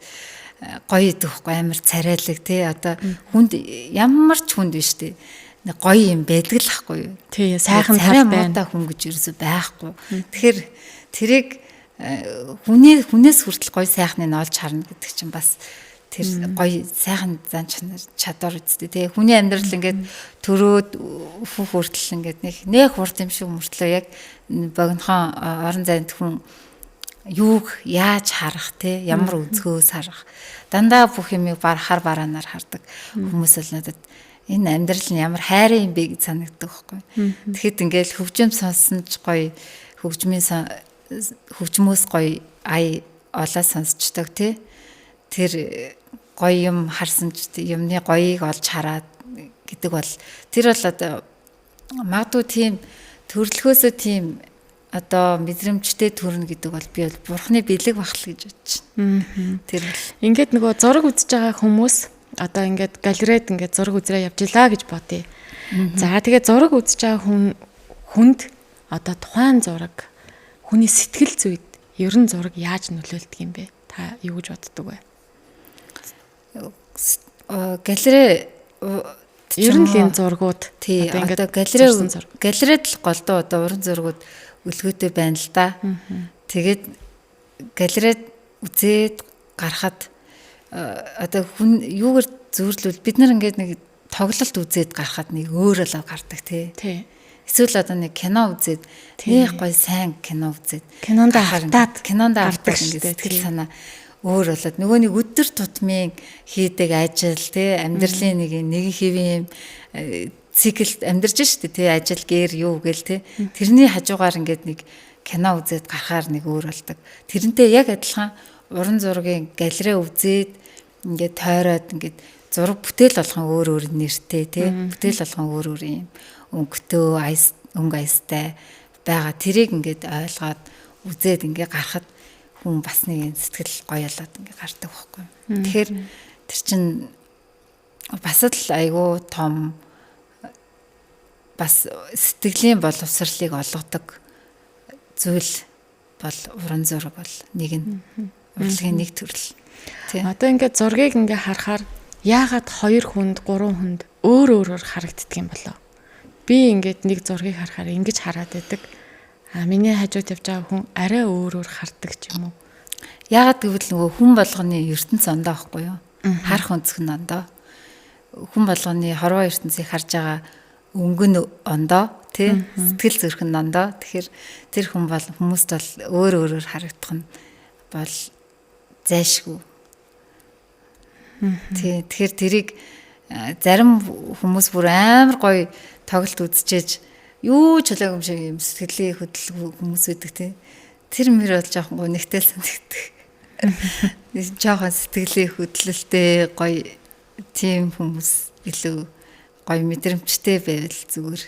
гоё идэх байхгүй амар царайлаг тий. Одоо хүнд ямар ч хүнд биш тий. Гоё юм байдаг л ахгүй юу. Тий, сайхан тал байна. Хүн гэж ерөөсөй байхгүй. Тэгэхээр тэрийг хүнээс хүртэл гоё сайхныг олж харна гэдэг чинь бас тэр гоё сайхан зан чадвар үсттэй тий. Хүний амьдрал ингээд төрөөд өфөх хүртэл ингээд нэг хурд юм шиг мөртлөө яг богинохон орон зайд хүн юуг яаж харах тий, ямар үзгөөс харах. Дандаа бүх юмыг хар бараанаар хардаг хүмүүс л надад энэ амьдрал нь ямар хайрын юм бэ гэж санагддаг байхгүй. Тэгэхэд ингээл хөгжим сонссон ч гоё хөгжмөөс гоё ая олоо сонсчдаг тий. Тэр гоё юм харсан ч юмны гоёыг олж хараад гэдэг бол тэр бол одоо магадгүй тийм төрлөхөөсөө тийм одоо мэдрэмжтэй төрнө гэдэг бол би бол бурхны бэлэг багтал гэж бодож байна. Тэр ингээд нөгөө зураг үзэж байгаа хүмүүс одоо ингээд галерейд ингээд зураг үзрээ явж илаа гэж бодъё. За тэгээд зураг үзэж байгаа хүнд одоо тухайн зураг хүний сэтгэл зүйд ер нь зураг яаж нөлөөлдөг юм бэ? Та юу гэж боддог вэ? Галерей ер нь л энэ зургууд тий одоо галерейд л голдоо одоо уран зургууд өлгөөтэй байна л да. Тэгээд галерейд үзээд гарахад одоо хүн юугаар зөөрлөл бид нар ингээд нэг тоглолт үзээд гарахад нэг өөр л гардаг тий. Эсвэл одоо нэг кино үзээд нэг гоё сайн кино үзээд кинонд автаад ингээд сэтгэл санаа өөр болоод нөгөө нэг өдөр тутмын хийдэг ажил тий амьдралын нэг хэвийн цикл амьдарч штэ тий ажил гэр юу гээл тий тэрний хажуугаар ингээд нэг кино үзээд гарахаар нэг өөр болдог. Тэрнтэй яг адилхан уран зургийн галерей үзээд ингээд тойроод ингээд зураг бүтээл болгон өөр нэртэй тий бүтээл болгон өөр юм өнгөтэй өнгө аястай байгаа тэрийг ингээд ойлгоод үзээд ингээд гарахад хүн бас нэг сэтгэл гоёлоод ингээд гардаг байхгүй. Тэгэхээр тэр чин бас л айгүй том бас сэтгэлийн боловсролыг олгодог зүйл бол уран зураг бол нэг нь урлагийн нэг төрөл. Одоо ингээд зургийг ингээд харахаар яагаад 2 хүнд 3 хүнд өөр харагддаг юм болоо? Би ингээд нэг зургийг харахаар ингэж хараад байдаг. Миний хажууд явж байгаа хүн арай өөр хардаг ч юм уу? Яагаад гэвэл нөгөө хүн болгоны ертөнц ондоо байхгүй юу? Харах өнцг нь ондоо. Хүн болгоны хорвоо ертөнцийг харж байгаа өнгөн ондоо тий сэтгэл зүрх нь ондоо. Тэгэхээр тэр хүн бол хүмүүст бол өөр өөрөөр харагдах нь бол зайшгүй. Тий тэгэхээр тэрийг зарим хүмүүс бүр амар гоё тоглолт үзчихэж юу ч болоогүй юм шиг юм сэтгэлийн хөдөлгөөн хүмүүс үүдэг тий. Тэр мөр бол жоохон гонигтай санагддаг. Жоохон сэтгэлийн хөдлөлтэй гоё тийм хүмүүс илүү гоё мэдрэмжтэй байвал зүгээр.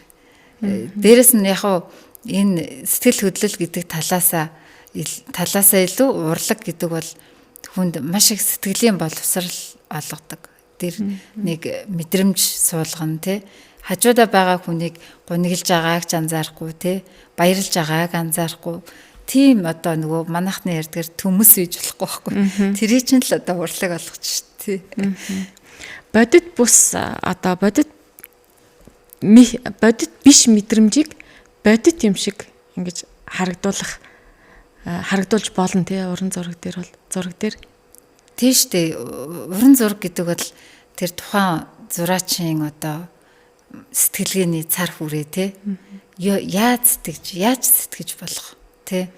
Дээрэс нь яг хуу энэ сэтгэл хөдлөл гэдэг талаасаа илүү урлаг гэдэг бол хүнд маш их сэтгэлийн боловсрал олгодог. Тэр нэг мэдрэмж суулгана тий. Хажуудаа байгаа хүнийг гуниглж байгааг ч анзаарахгүй тий. Баярлж байгааг анзаарахгүй. Тийм одоо нөгөө манайхны ярьдгаар төмөс үйж болохгүй байхгүй. Тэрий чинь л одоо урлаг олгож шүү тий. Бодит бус одоо бодит биш мэдрэмжийг бодит юм шиг ингэж харагдуулж болно тий уран зураг дээр бол зураг дээр тийш дээ уран зураг гэдэг бол тэр тухайн зураачийн одоо сэтгэлгээний цар хүрээ тий яаж сэтгэж болох тий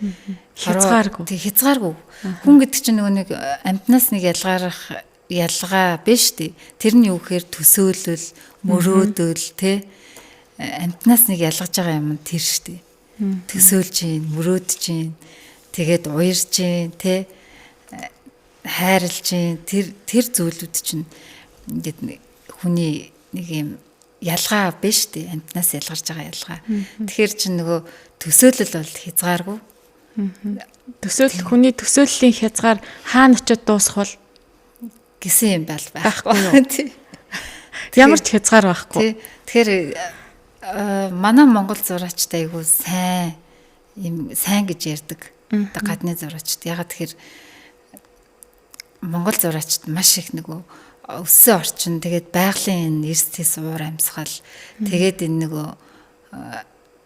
хязгааргүй хүн гэдэг чинь нөгөө нэг амьтнаас нэг ялгаа биш тий тэр нь юу гэхээр төсөөлөл мөрөөдөл тий амьтнаас нэг ялгаж байгаа юм тэр штий төсөөлж гин мөрөөдж гин тэгээд уярж гин тий хайрлж гин тэр зүйлүүд чинь ингээд хүний нэг юм ялгаа биш тий амьтнаас ялгарч байгаа ялгаа тэгэхээр чинь нөгөө төсөөлөл бол хязгааргүй хүний төсөөллийн хязгаар хаана очиод дуусах бол гэсэн юм байхгүй тий ямар ч хязгаар байхгүй тэгэхээр манай Монгол зураачтай айгуу сайн гэж ярьдаг гадны зураачд ягаад тэгэхээр Монгол зураачд маш их нөгөө өссөн орчин тэгээд байгалийн эрсдэс уур амьсгал тэгээд энэ нөгөө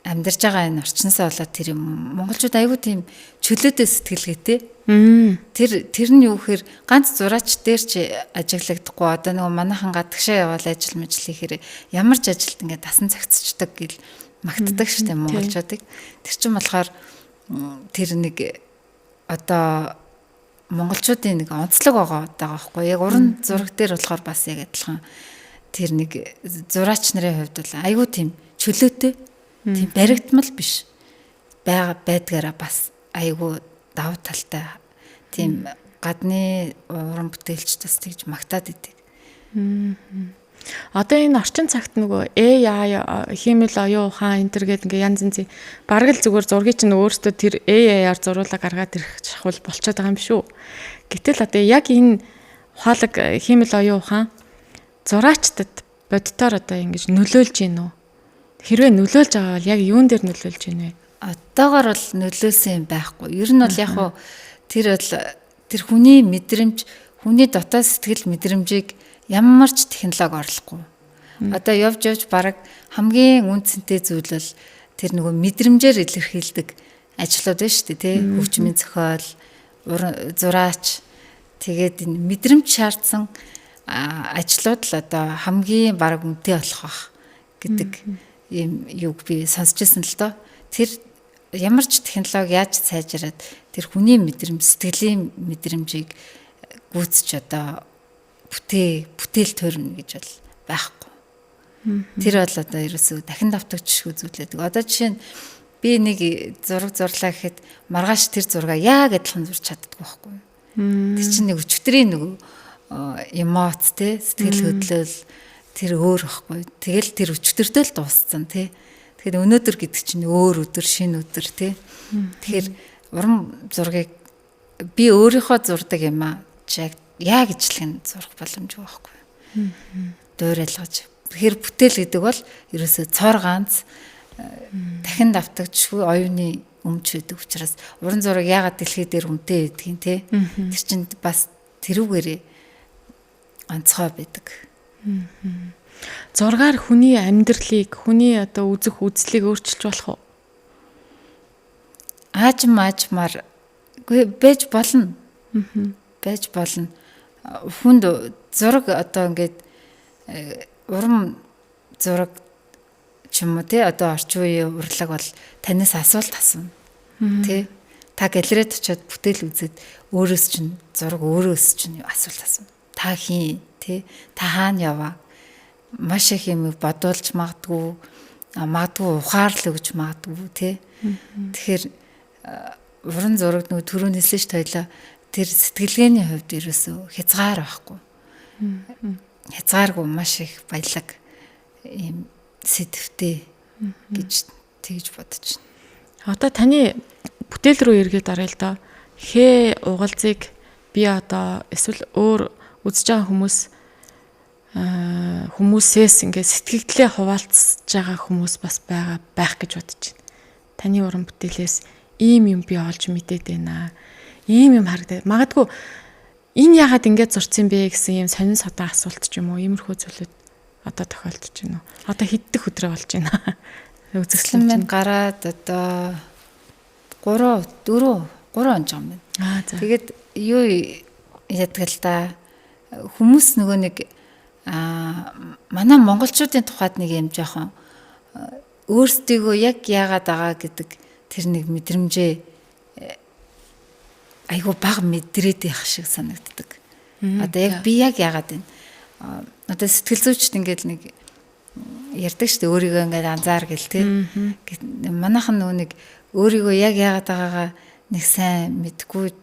амьдарч байгаа энэ орчносоо болоод тэр монголчууд айгүй тийм чөлөөтэй сэтгэлгээтэй тэр нь юу гэхээр ганц зураач дээр ч ажиглагдахгүй одоо нөгөө манайхан гадагшаа явал ажил хийхээр ямар ч ажилд ингээд дасан цагцчдаг гэл магтдаг штеп монголчуудыг тэр чинь болохоор тэр нэг одоо монголчуудын нэг онцлог байгаа байхгүй яг уран зураг дээр болохоор бас яг адилхан тэр нэг зураач нарын хувьд бол айгүй тийм чөлөөтэй тийм баригдмал биш байдгаараа бас айгүй давуу талтай тийм гадны уран бүтээлч бас тэгж магтаад идэг. Одоо энэ орчин цагт нөгөө AI хиймэл оюун ухаан энэ төр гэдэг ингээ янз янзын бараг л зүгээр зургийг чинь өөрөөсөө тэр AI-аар зурулаа гаргаад ирэх шахвал болчиход байгаа юм шүү. Гэтэл одоо яг энэ ухаалаг хиймэл оюун ухаан зураачтад боддоор одоо ингэж нөлөөлж гин үү? Хэрвээ нөлөөлж байгаа бол яг юун дээр нөлөөлж гин вэ? Одоогор бол нөлөөсөн юм байхгүй. Ер нь бол яг хуу тэр хүний мэдрэмж, хүний дотоод сэтгэл мэдрэмжийг ямар ч технологи орлохгүй. Одоо явж бараг хамгийн үнцэнтэй зүйл бол тэр нөгөө мэдрэмжээр илэрхийлдэг ажлууд байна шүү дээ, тий? Хөгжмийн зохиол, зураач тэгээд энэ мэдрэмж шаардсан ажлууд л одоо хамгийн бараг үнэтэй болох бах гэдэг юм юг би сонсч ирсэн л доо. Тэр ямар ч технологи яаж сайжраад тэр хүний мэдрэмж, сэтгэлийн мэдрэмжийг гүйцэж одоо бүтээл төрнө гэж бол байхгүй. Тэр бол одоо ерөөсөө дахин давтагдчихгүй зүйлээдэг. Одоо жишээ нь би нэг зураг зурлаа гэхэд маргааш тэр зургаа яг адилхан зурч чаддаггүй байхгүй. Тэр чинь нэг өчигдрийн нөгөө эмоц те сэтгэл хөдлөл тэр өөр байхгүй. Тэгэл тэр өчигдөртөө л дууссан те. Тэгэхээр өнөөдөр гэдэг чинь өөр өдөр, шинэ өдөр те. Тэгэхээр уран зургийг би өөрийнхөө зурдаг юм аа. Яг ижилхэн зурх боломжгүй байхгүй. Дуурайлгаж. Тэгэхээр бүтээл гэдэг бол ерөөсөө цор ганц дахин давтагдчихгүй оюуны өмч гэдэг учраас уран зураг яагаад дэлхий дээр үнэтэй байдгийг те. Тэр чинь бас тэрүүгээрээ онцгой байдаг. Зургаар хүний амьдралыг, хүний одоо үзэх үзлийг өөрчилж болох уу? Аажмаар байж болно. Байж болно. хүнд зураг одоо ингээд урам зураг ч юм уу тий одоо орчин үеийн урлаг бол танаас асуулт асууна. Тий та галерейд очиод бүтээл үзээд өөрөөс чинь зураг өөрөөс чинь асуулт асууна. Та хийн тий та хаана яваа? Маш их юм бодуулж магадгүй ухаарлаа гэж магадгүй тий. Тэгэхээр уран зураг нөгөө түрүү нэлсэн ш тойлоо тэр сэтгэлгээний хувьд ерөөсөө хязгаар байхгүй. Хязгааргүй маш их баялаг ийм сэдвтэй гэж тэгж бодож байна. Одоо таны бүтээл рүү эргээд орё л доо. Хээ угалзыг би одоо эсвэл өөр үзэж байгаа хүмүүсээс ингээд сэтгэлдээ хуваалцж байгаа хүмүүс бас байх гэж бодож байна. Таны уран бүтээлээс ийм юм би олж мэдээд байна. Ийм юм харагдаад. Магадгүй энэ яагаад ингэж зурцсан бэ гэсэн юм сонин садаан асуулт ч юм уу иймэрхүү зүйлүүд одоо тохиолдож байна уу? Одоо хэддэх өдрөө болж байна. Үзэсгэлэн минь гараад одоо 3 он жоо юм байна. Тэгээд юу яддаг л да. Хүмүүс нөгөө нэг манай монголчуудын тухайд нэг юм жоохон өөрсдийгөө яг яагаад байгаа гэдэг тэр нэг мэдрэмжээ айгу баг мэдрээд байх шиг санагддаг. Одоо яг би яг яагаад байна. Одоо сэтгэл зүйчд ингээд нэг ярьдаг шүү дээ өөрийгөө ингээд анзаар гэл тий. Манайхан нөгөө нэг өөрийгөө яг яагаад байгаагаа нэг сайн мэдгүй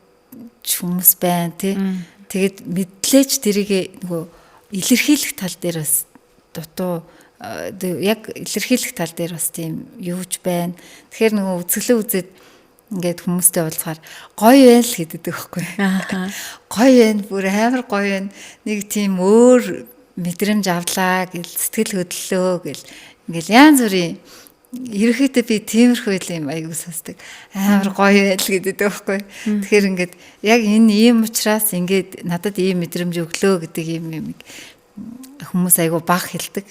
хүмүүс байна тий. Тэгээд мэдлээч тэрийг нөгөө илэрхийлэх тал дээр бас дутуу яг илэрхийлэх тал дээр бас тийм юуж байна. Тэгэхээр нөгөө үзэглээ үзээд ингээд хүмүүстэй уулзахаар гоё байл гэдэг байхгүй. Гоё байна, бүр амар гоё байна. Нэг тийм өөр мэдрэмж авлаа гэл сэтгэл хөдлөлөө гэл ингээл янз бүрийн ерөөхдөө би тиймэрхүү юм аягүй сонсдог. Амар гоё байл гэдэг байхгүй. Тэгэхээр ингээд яг энэ ийм учраас ингээд надад ийм мэдрэмж өглөө гэдэг юм хүмүүс аягүй баг хэлдэг.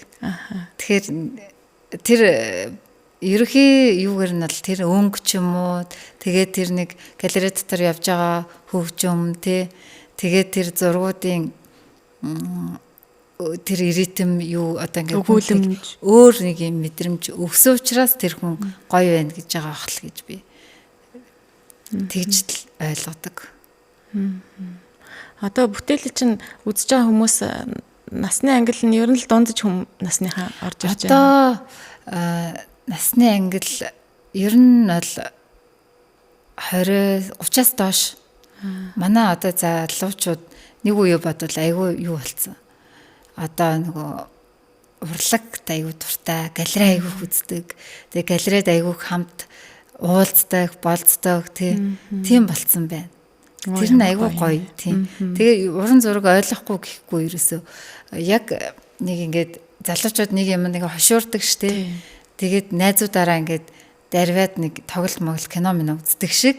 Тэгэхээр тэр ерөөхий юугаар нь бол тэр өнгө ч юм уу тэгээд тэр нэг галерей дотор явж байгаа хөгжим тий тэгээд тэр зургуудын тэр ритм юу одоо ингээд өөр нэг юм мэдрэмж өгсөн учраас тэр хүн гоё байна гэж байгаа ахл гэж би тэгж ойлгодог. Одоо бүтээлийг чинь үзэж байгаа хүмүүс насны ангил нь ер нь л дундаж насныхаа орж ирж байна. Одоо насны ангил ер нь бол 20-30-аас доош. Манай одоо залуучууд нэг үе бодвол айгүй юу болцсон. Одоо нөгөө урлагт айгүй дуртай, галерей айгүй үздэг. Тэгээ галерейд айгүй хамт уулздаг, болцдог тийм болцсон байна. Тэр нь айгүй гоё тийм. Тэгээ уран зураг ойлгохгүй гэхгүй ерөөсөө яг нэг ингээд залуучууд нэг юм нэг хошуурдаг штэ. Тэгээд найзуудаараа ингээд дарваад нэг тоглолт кино үздэг шиг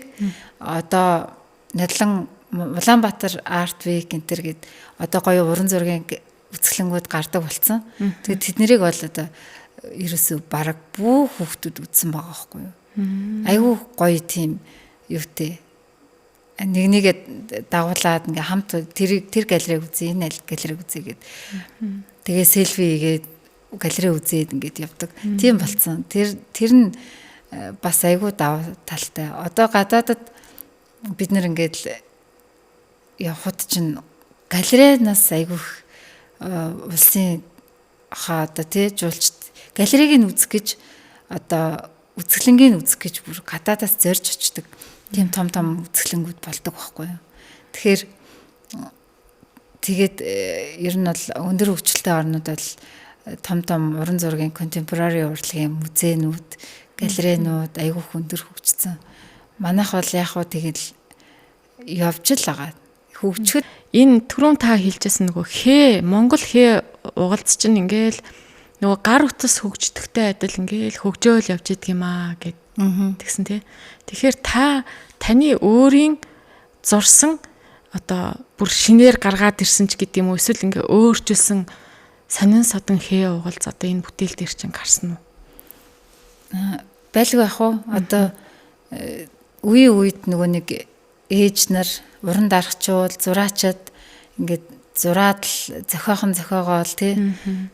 одоо надлан Улаанбаатар арт вик энтер гээд одоо гоё уран зургийн үзэсгэлэнгүүд гардаг болсон. Тэгээд тэднийг бол одоо ерөөсөө бараг бүх хүүхдүүд үзсэн байгаа байхгүй юу. Айгүй гоё тийм юутэй нэгээ дагуулад ингээ хамт тэр галерейг үзье, энэ галерейг үзье гээд тэгээ селфи хийгээд галерей үзээд ингээд явдаг. Тийм болцсон. Тэр нь бас айгүй даваа талтай. Одоо гадаадад бид нэр ингээд явхад чинь галерейнаас айгүй улсын одоо тий жуулчд галерейг нь үзэх гэж одоо үзэсгэлэнгийг үзэх гэж бүр гадаадаас зорж очдөг. Тийм том үзэсгэлэнгүүд болдог байхгүй юу. Тэгэхээр тэгээд ер нь бол өндөр хөгжилтэй орнууд бол том уран зургийн контемпорари урлагийн музейнүүд, галерейнууд айгүй өндөр хөгжсөн. Манайх бол яг хөө тэгэл явж л байгаа. Хөгжөхөд энэ түрүүн та хэлжсэн нөгөө Монгол угалц чинь ингээл нөгөө гар утас хөгждөгтэй адил ингээл хөгжөөл явж идэг юм аа гэд тэгсэн тий. Тэгэхээр таны өөрийн зурсан одоо бүр шинээр гаргаад ирсэн ч гэдэг юм уу эсвэл ингээ өөрчилсөн сонин садан угалц одоо энэ бүтээл дээр чинь гарсан уу? Байлгүй ах уу одоо үед нөгөө нэг ээж нар уран дарагчуул зураачид ингээд зураад л зохиогоол тий.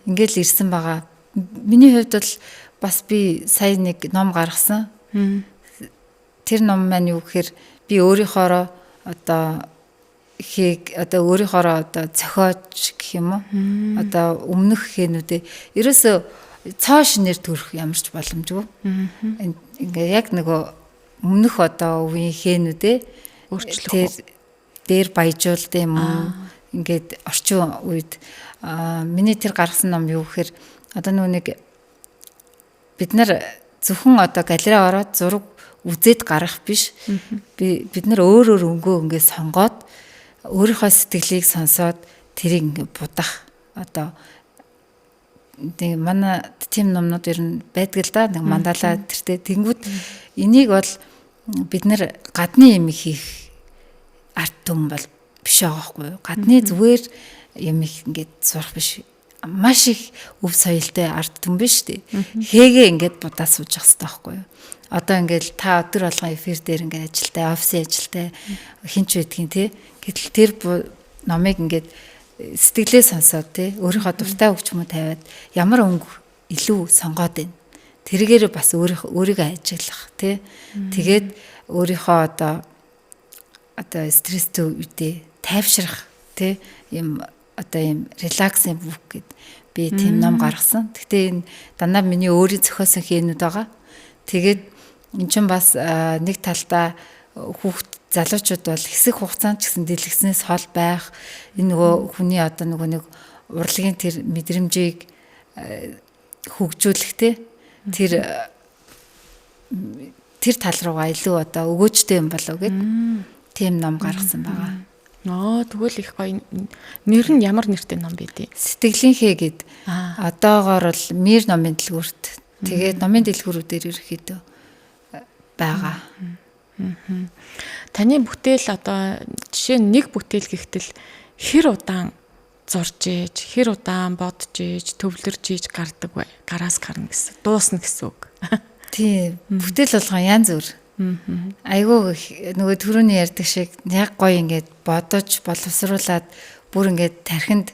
Ингээд л ирсэн байгаа. Миний хувьд бол бас би сая нэг ном гаргасан. Тэр ном маань юу гэхээр би өөрийнхоороо одоо өөрийнхоороо одоо зохиож гэх юм уу? Одоо өмнөх хээнүүдээ ерөөсөө цоо шинээр төрөх ямарч боломжгүй. Ингээ яг нөгөө өмнөх одоо үеийн хээнүүдээ өөрчлөх дээр баяжуулд юм уу? Ингээд орчин үед миний тэр гаргасан ном юу гэхээр одоо нэг бид нар зөвхөн одоо галерей ороод зураг үзээд гарах биш. Бид нар өөр өнгөө ингээд сонгоод өөрийнхөө сэтгэлийг сонсоод тэрийг ингээд будах одоо тэг манай тим номнууд ер нь байдаг л да нэг мандала тэртээ тэнгүүд энийг бол бид нар гадны юм хийх арт түмэн бол биш байгаа хгүй юу. Гадны зүгээр юм их ингээд сурах биш. Маш их өв соёлтой арт түмэн биш үү. Хээгээ ингээд будаа сууж явах хэрэгтэй байхгүй юу. Одоо ингээд та өдөр болгон эфир дээр ингээд ажилтай, офисын ажилтай хинч байдгийн тий. Гэтэл тэр номыг ингээд сэтгэлээ сонсоод тий өөрийнхөө дуртай өгч юм уу тавиад ямар өнгө илүү сонгоод байна. Тэргээр бас өөрийгөө ажиглах тий. Тэгээд өөрийнхөө одоо стресстэй үедээ тайвшрах тий юм одоо юм релаксын бүк гэд би тийм ном гаргасан. Гэхдээ энэ дандаа миний өөрийн зохиосон хээнүүд байгаа. Тэгээд эн чинь бас нэг талдаа хүүхд залуучууд бол хэсэг хугацаанд ч гэсэн дэлгэснээс хол байх энэ нөгөө хүний одоо нэг урлагийн тэр мэдрэмжийг хөгжүүлэх те тэр тал руугаа илүү одоо өгөөжтэй юм болов гэд тийм ном гаргасан байгаа. Тэгвэл их гоё. Нэр нь ямар нэртэй ном бэ тий? Сэтгэлийнхээ гэд одоогоор бол Мир номын дэлгүүрт тэгээд номын дэлгүүрүүдээр ерөөхдөө байгаа. Таны бүтээл одоо жишээ нь нэг бүтээл гэхтэл хэр удаан зурж ээж, хэр удаан бодож ээж, төвлөрж ээж гардаг вэ? Гараас гарна гэсэн. Дуусна гэсэн үг. Тийм. Бүтээл болгон янз бүр. Айгуу нөгөө түрүүний ярьдаг шиг яг гоё ингээд бодож боловсруулад бүр ингээд тархинд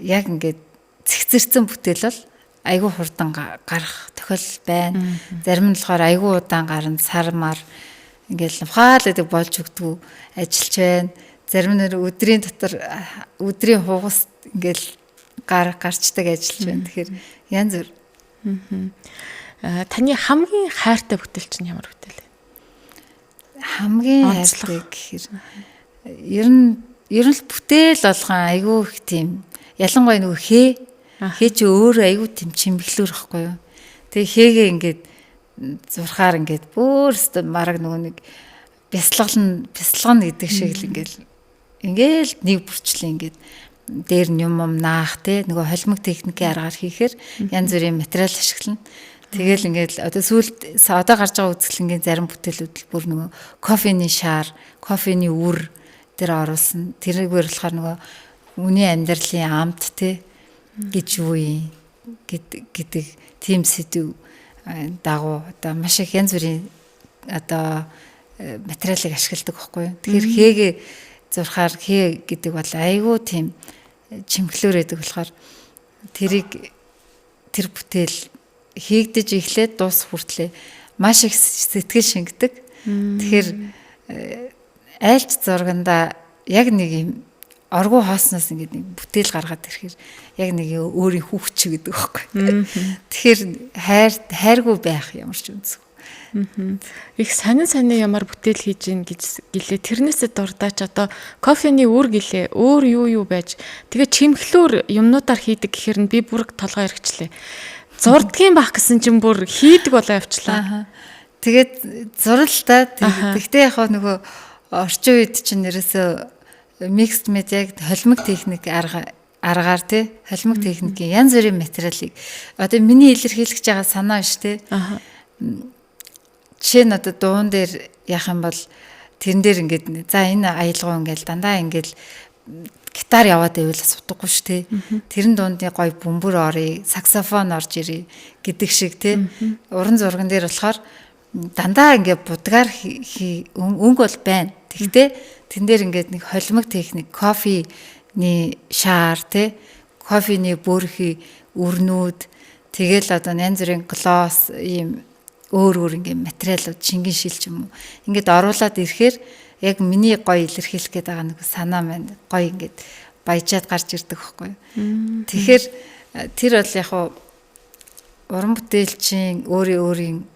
яг ингээд цэгцэрсэн бүтээл бол айгуу хурдан гарах тохиол байна. Зарим нь болохоор айгуу удаан гарна, сармаар ингээд хаалдаг болж өгдөг ажиллаж байна. Зарим нь өдрийн дотор өдрийн хугас ингээд гарчдаг ажиллаж байна. Тэгэхээр янз бүр. Таны хамгийн хайртай бүтээл чинь ямар бүтээл вэ? Хамгийн хайртай гэхээр ер нь л бүтээл болгон айгүй их тийм ялангуяа нөгөө хээ чи өөрөө айгүй тийм чимэглүүр ихгүй юу. Тэгээ хээгээ ингээд зурхаар ингээд бүр өстө мараг нөгөө нэг бясалгана гэдэг шиг л ингээл нэг бүрчлээ ингээд дээр нь юм наах те нөгөө холимог техникийн аргаар хийхээр янз бүрийн материал ашиглана. Тэгэл ингээд одоо сүүлд одоо гарч байгаа үзэсгэлэнгийн зарим бүтээлүүд бүр нөгөө кофений шар, кофений үр тэр оруулсан. Тэрээр болохоор нөгөө хүний амьдралын амт те гэж юу юм гэдэг тийм сэдв дагуу одоо маш их янз бүрийн одоо материалыг ашигладаг байхгүй юу. Тэгэхээр хээгээ зурхаар хээ гэдэг бол айгүй тийм чимхлүүр байдаг болохоор тэр бүтээл хийгдэж эхлээд дуусах хүртлээр маш их сэтгэл шингэдэг. Тэгэхээр айлч зурганда яг нэг юм оргуу хоосноос ингээд нэг бүтээл гаргаад ирэхээр яг нэг өөрийн хүүхч гэдэг байхгүй. Тэгэхээр хайргүй байх ямар ч үнсгүй. Их сонин ямар бүтээл хийж гин гэж гэлээ. Тэрнээсээ дурдаач одоо кофений үр гэлээ. Өөр юу байж. Тэгээ чимхлүүр юмнуудаар хийдэг гэхээр нь би бүр толгой эргэжлээ. Зурдгийн бах гэсэн чинь бүр хийдэг болоо явчлаа. Тэгээд зурлаа. Тэгтээ яг нөгөө орчин үед чинь нэрээсээ mixed media холимог техник аргаар тий холимог техникийн янз бүрийн материалыг одоо миний илэрхийлж байгаа санаа биш тий. Жишээ нь одоо дуун дээр яах юм бол тэрэн дээр ингээд за энэ аялгау ингээд дандаа ингээд гитар яваад байвал асуудаггүй шүү тий. Тэрэн дундын гоё бөмбөр орё, саксофон орж ирээ гэдэг шиг тий. Уран зурган дээр болохоор дандаа ингээд будгаар өнгө бол байна. Тэгтээ тэн дээр ингээд нэг холимог техник, кофений шаар те, кофений бүрхий өрнүүд, тэгэл одоо янз бүрийн глосс ийм өөр ингээд материалууд шингэн шилж юм уу. Ингээд оруулаад ирэхээр яг миний гоё илэрхийлэх гээд байгаа нэг санаа маань гоё ингээд баяжаад гарч ирдэг байхгүй. Тэгэхээр тэр бол яг уран бүтээлчийн өөрийн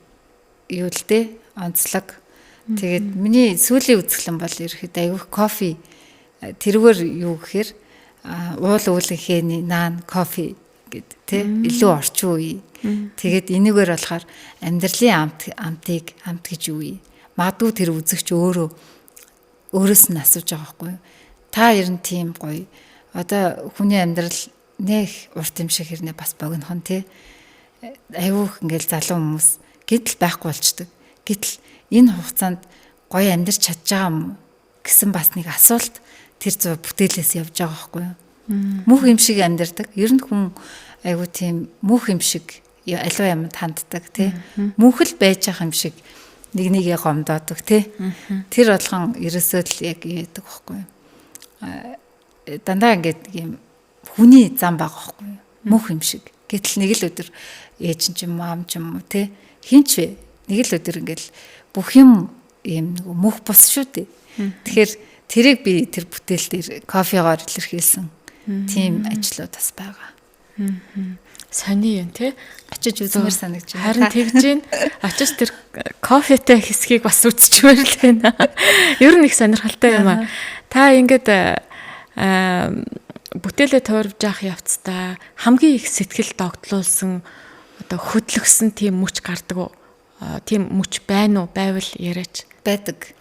юу л дээ онцлог. Тэгээд миний сүүлийн үзэсгэлэн бол ерөөхдөө айгүйх кофе тэргээр юу гэхээр уул уулынхээний наан кофе гэд тэ илүү орчин үе. Тэгээд энэгээр болохоор амьдралын амт гэж юу вэ? Магадгүй тэр үзэгч өөрөөс нь асууж байгаа байхгүй юу? Та ер нь тийм гоё. Одоо хүний амьдрал нэх урт юм шиг хэрнээ бас богинохон тий. Айвуух ингээл залуу хүмүүс гэтэл байхгүй болчдөг. Гэтэл энэ хугацаанд гоё амьдарч чадж байгаа юм гэсэн бас нэг асуулт тэр зүй бүтээлээс явж байгаа байхгүй юу? Мөнх юм шиг амьдардаг. Ер нь хүн айвуу тийм мөнх юм шиг аливаа юмд ханддаг тий. Мөнхөл байж байгаа юм шиг нэгээ гомдоодог тий. Тэр болгон ерөөсөө л яг яадаг байхгүй юу? Дандаа ингээд юм хүний зам байгаа байхгүй юу? Мөнх юм шиг. Гэтэл нэг л өдөр ээж ч юм аам ч юм уу тий. Хинч вэ? Нэг л өдөр ингээд бүх юм юм нэг мөнх бос шүү дээ. Тэгэхээр тэрийг би тэр бүтээл дээр кофегаар илэрхийлсэн тийм ажлууд бас байгаа. Сони юм тий. Очиж үзмээр санагдаж байна. Харин тэгж гин очиж тэр кофетэй хэсгийг бас үзчихмээр л байна. Ер нь их сонирхолтой юм аа. Та ингээд бүтээлээ тойрвж явах явцдаа хамгийн их сэтгэл догтлуулсан одоо хөдлөсөн тийм мөч гардаг уу? Тийм мөч байна уу? Байвал яриач. Байдаг.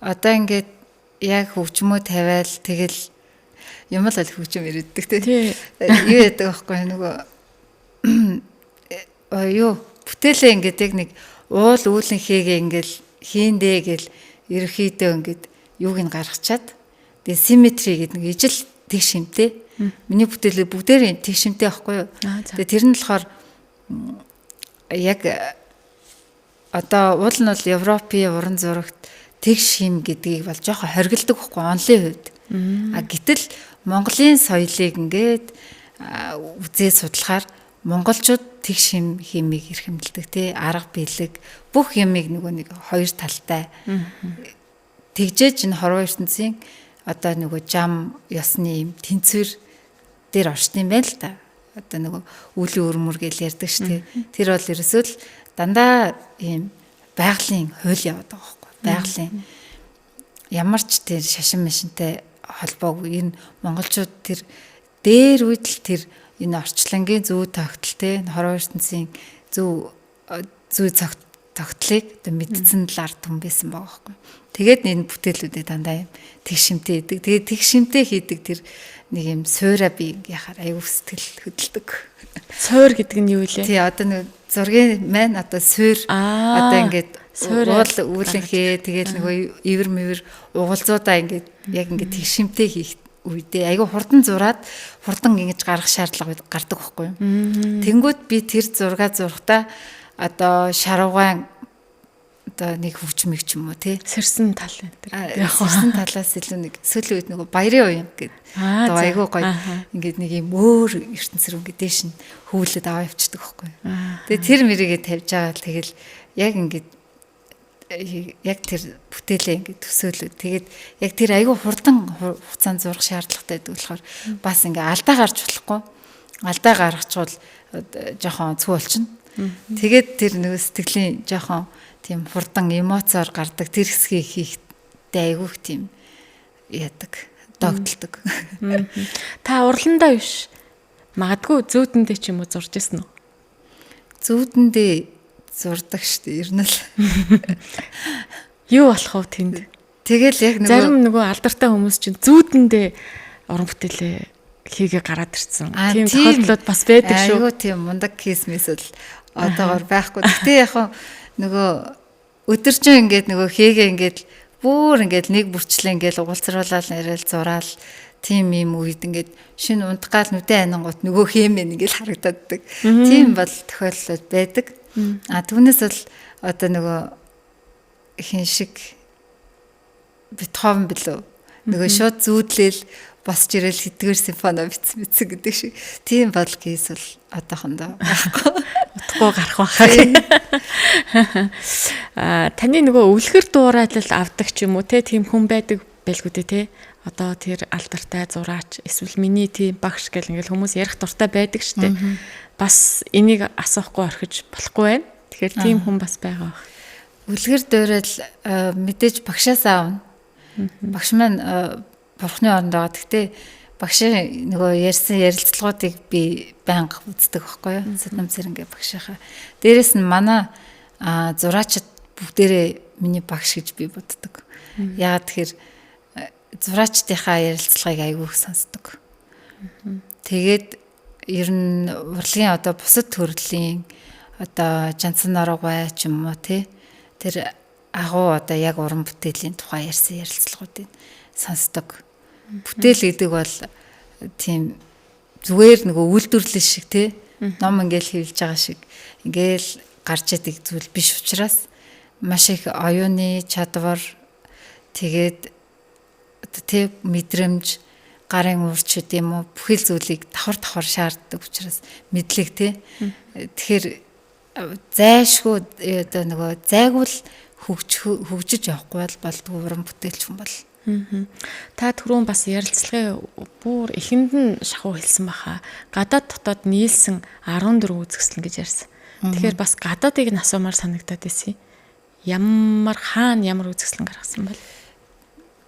Одоо ингээд яг хөвчмөө тавиал тэгэл юм л хөвчм ирээддэг тий. Юу яадаг байхгүй нөгөө юу бүтээлээ ингээд яг нэг уул үүлэнхээгээ ингээд хийндээ гэл ерөөхдөө ингээд юуг нь гаргачаад тэгээ симметри гэдэг нэг ижил тэг шимтэй. Миний бүтээлээ бүгдээр тэг шимтэй байхгүй юу? Тэгээ тэр нь болохоор яг одоо уул нь бол Европын уран зурагт тэг шим гэдгийг бол жоохон хоригддаг байхгүй онлын хувьд. Гэтэл Монголын соёлыг ингээд үзээ судлахаар монголчууд тэг шим химиг эрхэмлдэг тий арга биелэг бүх юмыг нэг хоёр талтай тэгжээж энэ хорвоо ертөнцийн одоо нөгөө жам ёсны юм тэнцвэр дээр оршин юм байна л та. Одоо нөгөө үлийн өрмөр гэж ярьдаг ш тий. Тэр бол ерөөсөө л дандаа ийм байгалийн хууль яваад байгаа байхгүй. Байгалийн ямар ч тэр шашин машинтай холбоогүй энэ монголчууд тэр дээр үед л тэр энэ орчлонгийн зөв тогтол те хорвоо ертөнцийн зөв тогтлыг одоо мэдсэн л ард хүн байсан байгаа байхгүй. Тэгээд энэ бүтээлүүдээ дандаа юм тэгшимтэй хийдэг. Тэгээд тэгшимтэй хийдэг тэр нэг юм суураа би яхаар аюу сэтгэл хөдлөдөг. Суур гэдэг нь юу вэ? Тий одоо нэг зургийн маань одоо суур одоо ингээд уул үүлэнхээ тэгээд нөгөө ивэр мэвэр угалзуудаа ингээд яг ингээд тэгшимтэй хийх үедээ айгүй хурдан зураад хурдан ингэж гаргах шаардлага гардаг байхгүй юу. Тэнгүүд би тэр зураг зурхтаа одоо шарвгаан одоо нэг хөвчмөг ч юм уу тий сэрсэн тал энэ төр. Яг сэрсэн талаас илүү нэг сүүлийн үед нөгөө баярын уян гэдэг. Одоо айгүй гоё ингээд нэг юм өөр ертөнцөр ингээд дээш нь хөвлөд аваа явчихдаг байхгүй юу. Тэгээ тэр мэрийгээ тавьж байгаа л тэгэл яг ингээд яг тэр бүтээлээ ингээд төсөөлөд тэгээд яг тэр айгүй хурдан хугацаанд зурах шаардлагатай байдаг болохоор бас ингээд алдаа гарч болохгүй алдаа гаргачихвал жоохон цүү болчихно. Тэгээд тэр нөгөө сэтгэлийн жоохон тийм хурдан эмоцоор гардаг тэр хэсгийг хийхдээ айгүйх тийм яадаг догдолдог. Та урландаа биш магадгүй зүүдэндээ ч юм уу зурж ирсэн үү? Зүүдэндээ зурдаг шүү дээ ер нь л. Юу болох вэ тэнд? Тэгэл яг нөгөө зарим нөгөө алдартай хүмүүс чинь зүүдэндээ уран бүтээлээ хийгээ гараад ирсэн. Тийм тохиолдлууд бас байдаг шүү. Айгуу тийм мундаг кейс мэсэл одоогор байхгүй. Гэтэ яг нөгөө өдөржин ингээд нөгөө хийгээ ингээд бүр ингээд нэг бүрчлээ ингээд угалцруулаад яриад зураал тийм юм үед ингээд шинэ унтгаал нүдэн анингууд нөгөө хэмээ ингээд харагддаг. Тийм бол тохиолдлууд байдаг. Түүнээс бол одоо нөгөө хин шиг бит Бетховен билүү. Нөгөө шууд зүүдлээл босч ирэл хэдгээр симфони бичсэн гэдэг шиг. Тийм бодол хийсэл одоохондоо байхгүй. Утгагүй гарах байхаа. Таны нөгөө өвлгөр дуурайлал авдаг ч юм уу тийм хүн байдаг байлгүй дээ. Одоо тэр алдартай зураач эсвэл миний тийм багш гэл ингээл хүмүүс ярих дуртай байдаг штэ. Бас энийг асуухгүй орхиж болохгүй байна. Тэгэхээр тийм хүн бас байгаа баг. Үлгэр дуурал мэдээж багшаас аавна. Багш маань бурхны оронд байгаа. Гэхдээ багшийн нөгөө ярьсан ярилцлагуудыг би байнга үздэг байхгүй юу? Садам Цэрэнгээ багшийнхаа. Дээрэс нь манай зураачид бүгдээрээ миний багш гэж би боддог. Яагаад тэгэхээр зураачдынхаа ярилцлагыг айгүй их сонсдог. Тэгээд ер нь урлагийн одоо бусад төрлийн одоо жанцсан наргай ч юм уу тий тэр агуу одоо яг уран бүтээлийн тухай ярьсан ярилцлагуудыг сонсдог. Бүтээл гэдэг бол тийм зүгээр нөгөө үйлдвэрлэл шиг тий ном ингээл хэлж байгаа шиг ингээл гарч идэг зүйл биш учраас маш их оюуны чадвар тэгээд тий мэдрэмж гарын уурч гэдэг юм уу бүхэл зүйлийг давхар шаарддаг учраас мэдлэг тий тэгэхээр зайшгүй одоо нөгөө зайгуул хөгжиж явахгүй болдгоо уран бүтээлч хүн бол. Та түрүүн бас ярилцлагын бүр эхэнд нь шахуу хэлсэн баха. Гадаад дотоод нийлсэн 14 үзэсгэлэн гэж ярьсан. Тэгэхээр бас гадаадыг нь асуумаар санагдаад байсан. Ямар үзэсгэлэн гаргасан бол?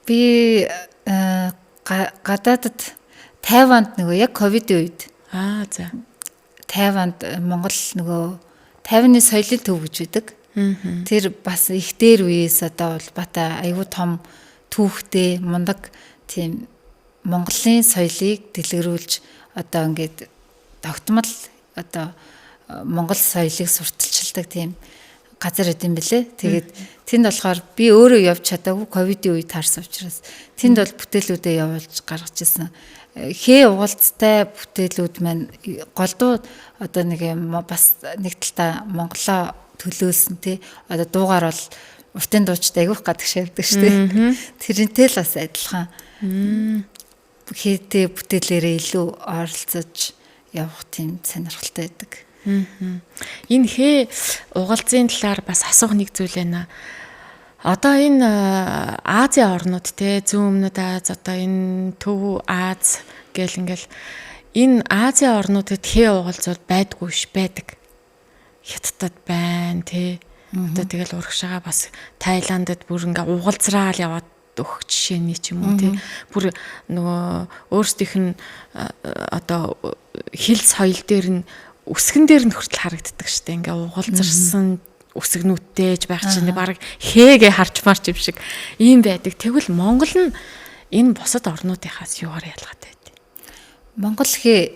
Би гадаадд Тайванд нөгөө яг ковидын үед за. Тайванд Монгол нөгөө Тайваны соёлын төв гэж үүдэг. Тэр бас их дээр үеэс одоо бол бата аюу том түүхтэй мундаг тийм Монголын соёлыг дэлгэрүүлж одоо ингээд тогтмол одоо Монгол соёлыг сурталчилдаг тийм газар идэм билээ. Тэгээд тэнд болохоор би өөрөө явж чадаагүй ковидын үед таарсан учраас тэнд бол бүтээлүүдээ явуулж гаргаж ирсэн. Хээ угалцтай бүтээлүүд маань голдуу одоо нэг юм бас нэг талдаа Монголоо төлөөлсөн тий одоо дуугаар бол уртын дуучид айгүйх гадаг шавдаг штэ. Тэрнтэй л бас адилхан. Хээтэй бүтээлээрээ илүү оролцож явах тийм сонирхолтой байдаг. Энэ хээ угалзын талаар бас асуух нэг зүйл байна. Одоо энэ Азийн орнууд те зүүн өмнөд Аз одоо энэ Төв Аз гэл ингээл энэ Азийн орнуудад хээ угалз бол байдгүй ш байдаг. Хятадд байна те. Одоо тэгэл урагшаага бас Тайландд бүр ингээ угалзраал яваад өгөх жишээний ч юм уу те. Бүр нөгөө өөрсдийнх нь одоо хил соёл дээр нь үсгэн дээр нь хүртэл харагддаг штэ. Ингээ угалзарсан үсгнүүдтэйж байх чинь баг хээгээ харж марч юм шиг ийм байдаг. Тэгвэл Монгол нь энэ бусад орнуудынхаас юугаар ялгаатай байд? Монгол хээ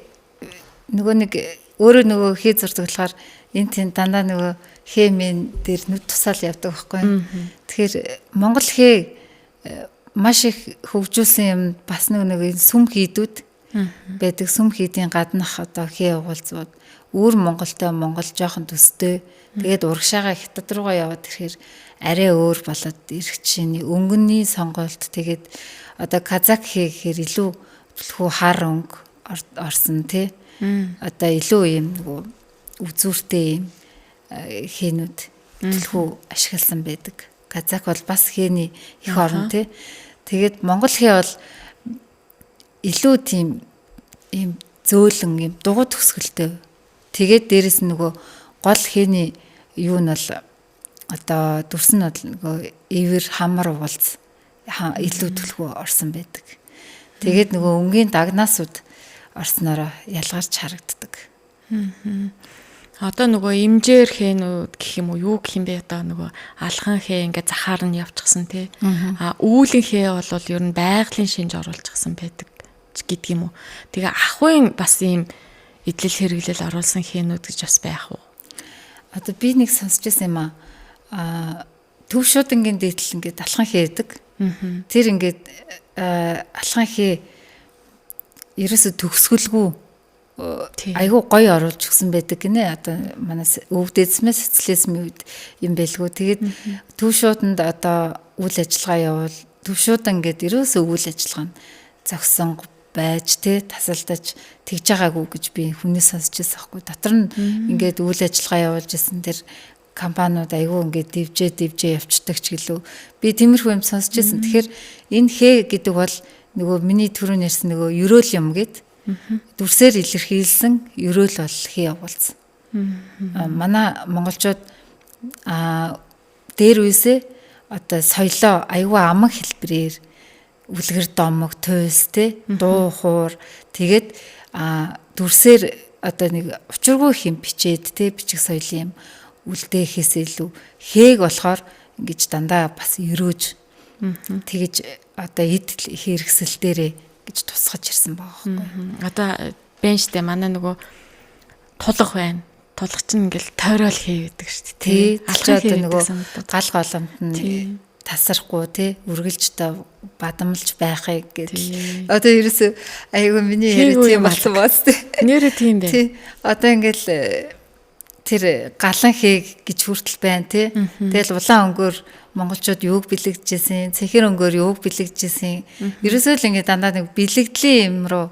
нөгөө нэг өөрөө нөгөө хээ зурдаг болохоор энэ тийм дандаа нөгөө хэмэн дээр нүд тусаал явдаг байхгүй. Тэгэхээр Монгол хээ маш их хөгжүүлсэн юм бас нэг сүм хийдүүд байдаг. Сүм хийдийн гаднах одоо хээ угалзууд өөр Монголтой Монгол жоохон төстэй. Тэгээд урагшаага Хятад руугаа яваад ирэхээр арай өөр болоод ирэх чинь өнгөний сонголт тэгээд одоо казак хээ гэхээр илүү төлхөө хар өнгө орсон тий. Одоо илүү юм нөгөө үзүүртэй юм хээнүүд төлхөө ашигласан байдаг. Казак бол бас хээний их орн тий. Тэгээд Монгол хээ бол илүү тийм юм зөөлөн юм дугуй төгсгөлтэй. Тэгээд дээрэс нь нөгөө гол хээний юу нь бол одоо дүрс нь бол нөгөө эвэр хамар угалз илүү төлхөө орсон байдаг. Тэгээд нөгөө өнгийн дагнаасууд орснороо ялгарч харагддаг. Одоо нөгөө имжээр хээнүүд гэх юм уу юу гэх юм бэ одоо нөгөө алхан хээ ингээ захаар нь явчихсан тий. Үүлэн хээ бол ер нь байгалийн шинж оруулчихсан байдаг гэдэг юм уу. Тэгээ ахын бас ийм идэл хэрэглэл оруулсан хээнүүд гэж бас байх уу? Одоо би нэг сонсч байсан юм төв шуудангийн дээдл ингээд алхан хээдэг. Тэр ингээд алхан хээ ерөөсө төгсгөлгүй айгуу гоё оруулж өгсөн байдаг гинэ. Одоо манай өвдөцмэс социализмын үед юм байлгүй. Тэгээд төв шууданд одоо үйл ажиллагаа явуул төвшөөд ингээд ерөөсөө үйл ажиллагаа нь зогсон байж тэ тасалдаж тэгж байгаагүй гэж би хүнээс сонсч байсан байхгүй. Дотор нь ингээд үйл ажиллагаа явуулж исэн тэр компаниуд айгүй ингээд дивжээ явцдаг ч гэлөө. Би тиймэрхүү юм сонсч байсан. Тэгэхээр энэ хээ гэдэг бол нөгөө миний түрүүн ярьсан нөгөө ерөөл юм гээд дүрсээр илэрхийлсэн ерөөл бол хээ явуулсан. Манай монголчууд дээр үесээ одоо соёлоо айгүй аман хэлбэрээр үлгэр домог, туйс те дуу хуур тэгээд дүрсээр одоо нэг учиргүй хэм бичээд те бичих соёлын юм үлдээхээс илүү хээг болохоор ингэж дандаа бас өрөөж тэгэж одоо эд хэрэгсэл дээрээ гэж тусгаж ирсэн байгаа байхгүй. Одоо бэнштэй манай нөгөө тулах байна. Тулах чинь ингээл тойрол хийгээд шүү дээ. Алхаа одоо нөгөө гал голомт нь тасрахгүй тий үргэлжтэй бадамлж байхыг гэдэг. Одоо ерөөсөө айгүй миний яриа тийм болсон бац тий. Нэрээ тийм дээ. Тий. Одоо ингээл тэр галан хээг гэж хүртэл байна тий. Тэгэл улаан өнгөөр монголчууд юуг бэлэгдэжсэн, цэнхэр өнгөөр юуг бэлэгдэжсэн. Ерөөсөө л ингээд дандаа нэг бэлэгдлийн юм руу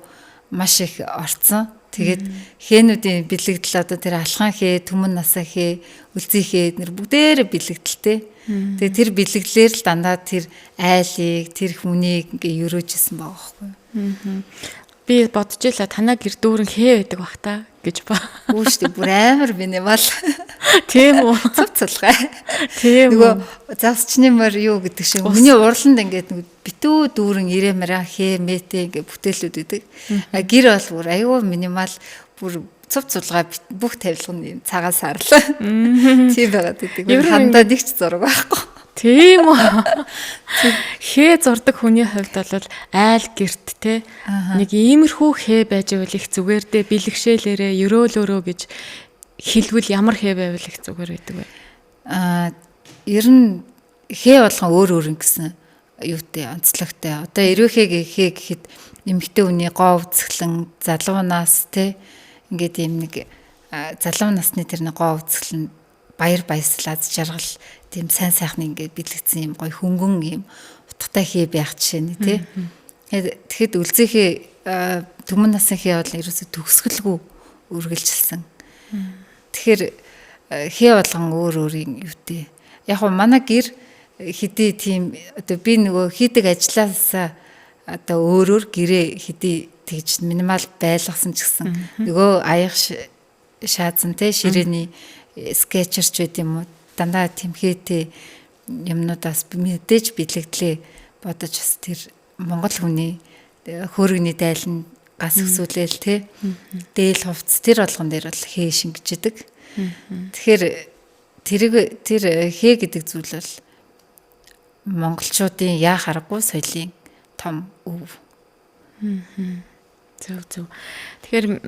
маш их орцсон. Тэгээд хээнүүдийн бэлэгдэл одоо тэр алхан хээ, түмэн насаа хээ, үлзий хээ нэр бүгдээрээ бэлэгдэлтэй. Тэгээд тэр бэлэглэлээр л дандаа тэр айлыг, тэр хүнийг ингээ өрөөжсэн байгаа байхгүй. Би бодож илаа танаа гэр дүүрэн хээ байдаг бах та гэж ба. Үгүй шүү дээ бүр амар минимал. Тийм үү? Цуцалгаа. Тийм үү? Нөгөө завсчны мөр юу гэдэг шиг миний урланд ингээд нэг битүү дүүрэн ирэмэрэ хээ мэтэ ингээ бүтээлүүд үүдэг. Гэр бол бүр аюу минимал бүр цуцалгаа бүх тавилгын цагаан сарлаа. Тийм байгаад байдаг. Хандаа нэг ч зураг байхгүй. Тийм үү. Хээ зурдаг хүний хувьд бол айл гэрт те нэг иймэрхүү хээ байж байвал их зүгээр дээ бэлгшээлээрээ өрөөлөөрөө гэж хэлвэл ямар хээ байвал их зүгээр байдаг вэ? Ер нь хээ болгон өөр гэсэн юутэй онцлогтой. Одоо эрүүхээ хээ гэхэд эмэгтэй хүний гоо үзэсгэлэн залуунаас те ингээд юм нэг залуу насны тэр нэг гоо үзэсгэлэн баяр баясгалаад жаргал тийм сайн сайхны ингээд бэлэгдсэн юм гоё хөнгөн юм утгатай хээ байх жишээ нь тий. Тэгэхэд үлзээхээ түмэн насны хээ бол ерөөсө төгсгөлгүй үргэлжилсэн. Тэгэхээр хээ болгон өөрийн юутэй. Яг нь манай гэр хэдий тийм одоо би нөгөө хийдэг ажилласаа одоо өөрөөр гэрээ хэдий тэгж минимал байлгасан ч гэсэн нөгөө аяг шаазан тий ширээний скетчерч байт юм уу дандаа тэмхээтэй юмнуудаас мэдээж бэлэгдлээ бодож бас тэр монгол хүний хөөргөний дайлан гас өсвөлээл те дээл хувцс тэр болгон дээр бол хээ шингэждэг. Тэгэхээр тэр хээ гэдэг зүйл бол монголчуудын яа харахгүй соёлын том өв. Зөв. Тэгэхээр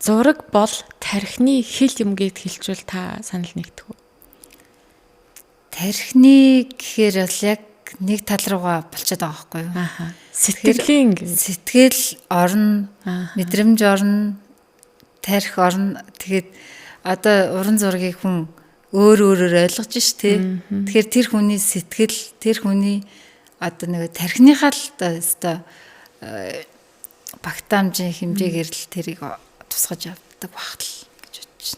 зураг бол тархины хэл юм гэд хэлжүүл та санал нэгдэх үү? Тархины гэхээр бол яг нэг тал руугаа болчиход байгаа байхгүй юу? Сэтгэлийн сэтгэл орно, мэдрэмж орно, тарих орно. Тэгээд одоо уран зургийг хүн өөрөөр ойлгож ш тэ. Тэгэхээр тэр хүний сэтгэл, тэр хүний одоо нэг тархиныхаа л одоо багтаамжийн хэмжээгээр л тэрийг тусгаж явдаг багтал гэж бодож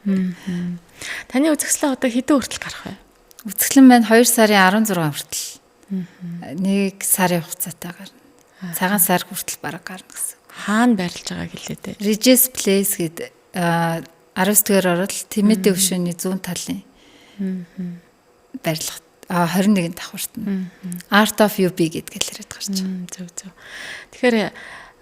байна. Таны үзэсгэлэн одоо хэдэн хүртэл гарах вэ? Үзэсгэлэн маань 2 сарын 16 хүртэл. 1 сарын хугацаатай гарна. Цагаан сар хүртэл бараг гарна гэсэн. Хаана байрлаж байгааг хэлээ дээ. Regis Place гэдэг 19-р орол Тимэдэ өшөөний зүүн талын барилга 21 давхурт нь Art of UB гэдэг гэлэрэд гарч байгаа. Зөв. Тэгэхээр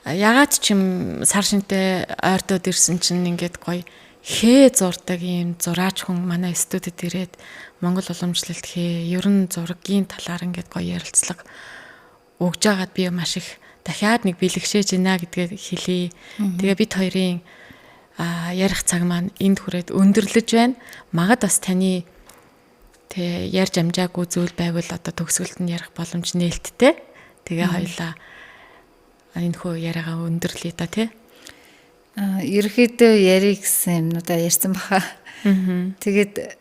ягаад ч юм сар шинтэй ойртоод ирсэн чинь ингээд гоё хээ зурдаг юм зураач хүн манай студид ирээд Монгол уламжлалт хээ ер нь зургийн талаар ингээд гоё ярилцлага өгж байгаад би маш их дахиад нэг бэлгшээж байна гэдгээ хэлье. Тэгээ бид хоёрын ярих цаг маань энд хүрээд өндөрлөж байна. Магад бас таны тэг ярьж амжаагүй зүйл байвал одоо төгсгөлд нь ярих боломж нээлттэй. Тэгээ хоёлаа энэ хөө яриагаа өндөрлөе та тий. Ерөөхдөө ярих гэсэн юмнуудаа ярьсан баха. Тэгээд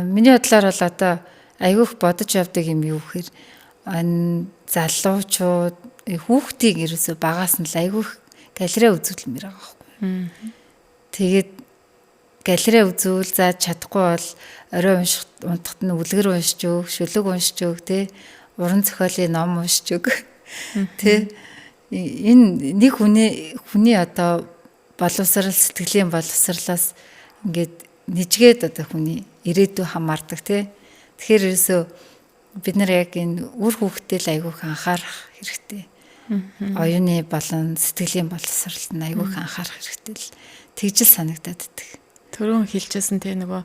миний бодлоор бол одоо айгүйх бодож явдаг юм юу гэхээр энэ залуучууд хүүхдийг ерөөсө багаас нь айгүй галерей үзүүлмээр байгаа байхгүй. Тэгээд галерей үзүүл зааж чадахгүй бол орой унтахад нь үлгэр уншиж өг, шүлэг уншиж өг, тэ уран зохиолын ном уншиж өг. Тэ энэ нэг хүний одоо боловсрал, сэтгэлийн боловсралаас ингээд нэжгээд одоо хүний ирээдүй хамаардаг тий. Тэгэхээр ерөөсөө бид нар яг энэ үр хүүхдээ л айгүйх анхаарах хэрэгтэй. Оюуны болон сэтгэлийн боловсралд нь айгүйх анхаарах хэрэгтэй л тэгжил санагдаад идэх. Төрөө хэлжсэн тий нөгөө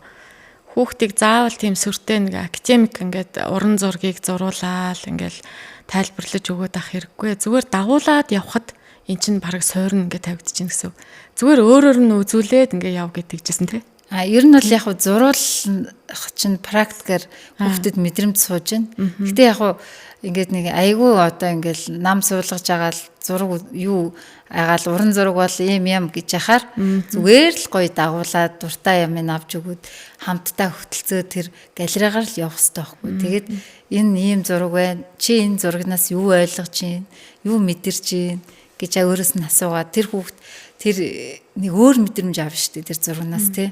хүүхдийг заавал тийм сүртэй нэг академик ингээд уран зургийг зуруулаад ингээд тайлбарлаж өгөөд ах хэрэггүй. Зүгээр дагуулад явхад эн чинь бараг сойрно ингээд тавигдчихэв гэсэн. Зүгээр өөрөөр нь үзүүлээд ингээд яв гэж тэгжсэн тий. Ер нь бол яг зуруулах чинь практикаар хүүхдэд мэдрэмж сууж байна. Гэтэ яг ингээд нэг айгүй одоо ингээд нам суулгаж байгаа л зураг юу агаал уран зураг бол ийм юм гэж яхаар зүгээр л гоё дагуулад дуртай юм авч өгөөд хамтдаа хөтөлцөө тэр галерейгаар л явах хэрэгтэй байхгүй. Тэгээд энэ ийм зураг байна. Чи энэ зурагнаас юу ойлгож чинь, юу мэдэрч чинь гэж өөрөөс нь асуугаад тэр хүүхд тэр нэг өөр мэдрэмж авна шүү дээ тэр зурагнаас тий.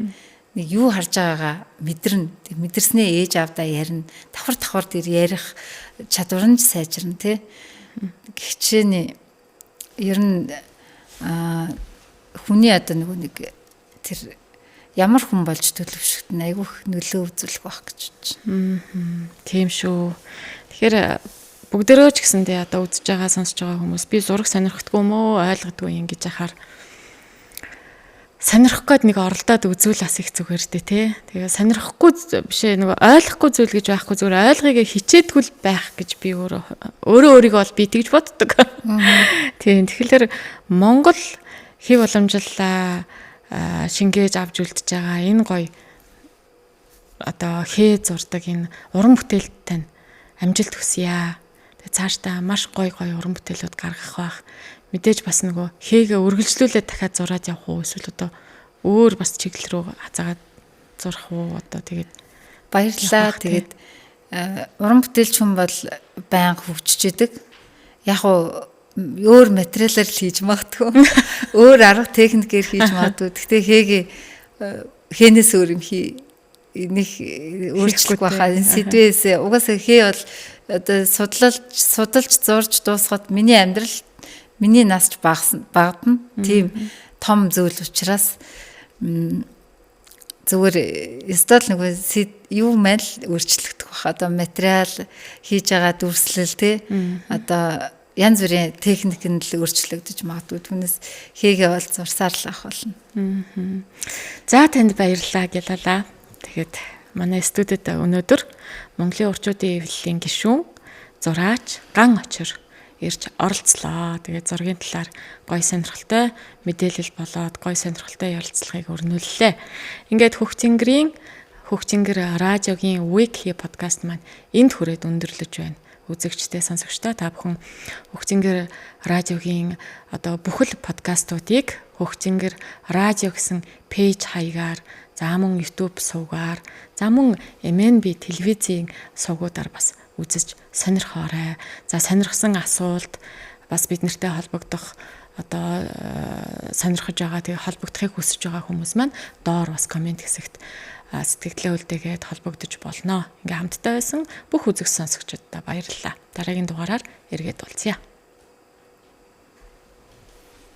Нэг юу харж байгаагаа мэдэрнэ. Тэр мэдэрснээ ээж авдаа ярина. Давхар тэр ярих чадвар нь сайжирна тий. Гэвчээний ер нь хүний одоо нэг тэр ямар хүн болж төлөвшөлт нь айгүйх нөлөө үзүүлэх байх гэж байна. Тийм шүү. Тэгэхээр бүгдээрөө ч гэсэндээ одоо үзэж байгаа сонсож байгаа хүмүүс би зураг сонирхдаггүй мó ойлгодгүй юм гэж яхаар сонирх гээд нэг оролдоод үзүүл бас их зүгээр дээ тий. Тэгээ сонирхгүй бишээ нөгөө ойлгохгүй зүйл гэж байхгүй зүгээр ойлгоёг хичээдгүй л байх гэж би өөрийгөө бол би тэгж боддог. Тийм тэгэхээр Монгол хэв уламжлалаа шингээж авч үлдэж байгаа энэ гоё одоо хээ зурдаг энэ уран бүтээлтэй амжилт хүсье. Тэгээ цаашдаа маш гоё уран бүтээлүүд гаргах байх. Мэдээж бас нөгөө хээгээ үргэлжлүүлээд дахиад зураад явах уу эсвэл одоо өөр бас чиглэл рүү хазаагаад зурах уу одоо тэгээд баярлалаа. Тэгээд уран бүтээлч хүн бол байнга хөгжиж идэг. Яг уу өөр материалаар л хийж магадгүй. Өөр арга техникээр хийж магадгүй. Гэхдээ хээнээс өөр юм нэг өөрчлөлт байхаа энэ сэдвээс угаасаа хээ бол одоо судалж зурж дуусгаад миний амьдрал миний насч багдана. Тийм том зүйл учраас зүгээр стол нэг юу мэл өөрчлөгдөх бах. Одоо материал хийж байгаа дүрслэл тий. Одоо янз бүрийн техник нь л өөрчлөгдөж магадгүй. Түүнээс хийгээ бол зурсаар л авах болно. За танд баярлалаа гэлалаа. Тэгэхээр манай студид өнөөдөр Монголын урчуудын эвлэлийн гишүүн зураач Ган Очир ирж оролцлоо. Тэгээд зургийн талаар гоё сонирхолтой мэдээлэл болоод гоё сонирхолтой ярилцлагыг өрнүүллээ. Ингээд Хөгцэнгэр радиогийн Weekly podcast маань энд хүрээд өндөрлөж байна. Үзэгчтэй сонсогчтой та бүхэн Хөгцэнгэр радиогийн одоо бүхэл подкастуудыг Хөгцэнгэр радио гэсэн пэйж хаягаар за мөн YouTube сувгаар за мөн MNB телевизийн сувгуудаар бас үзэж сонирхоорой. За сонирхсан асуулт бас бид нартэй холбогдох одоо сонирхож байгаа тэгээ холбогдохыг хүсэж байгаа хүмүүс маань доор бас комент хэсэгт сэтгэлдээ үлдээгээд холбогдож болно. Ингээ хамтдаа байсан бүх үзэгч сонсогчдод баярлалаа. Дараагийн дугаараар эргээд уулзъя.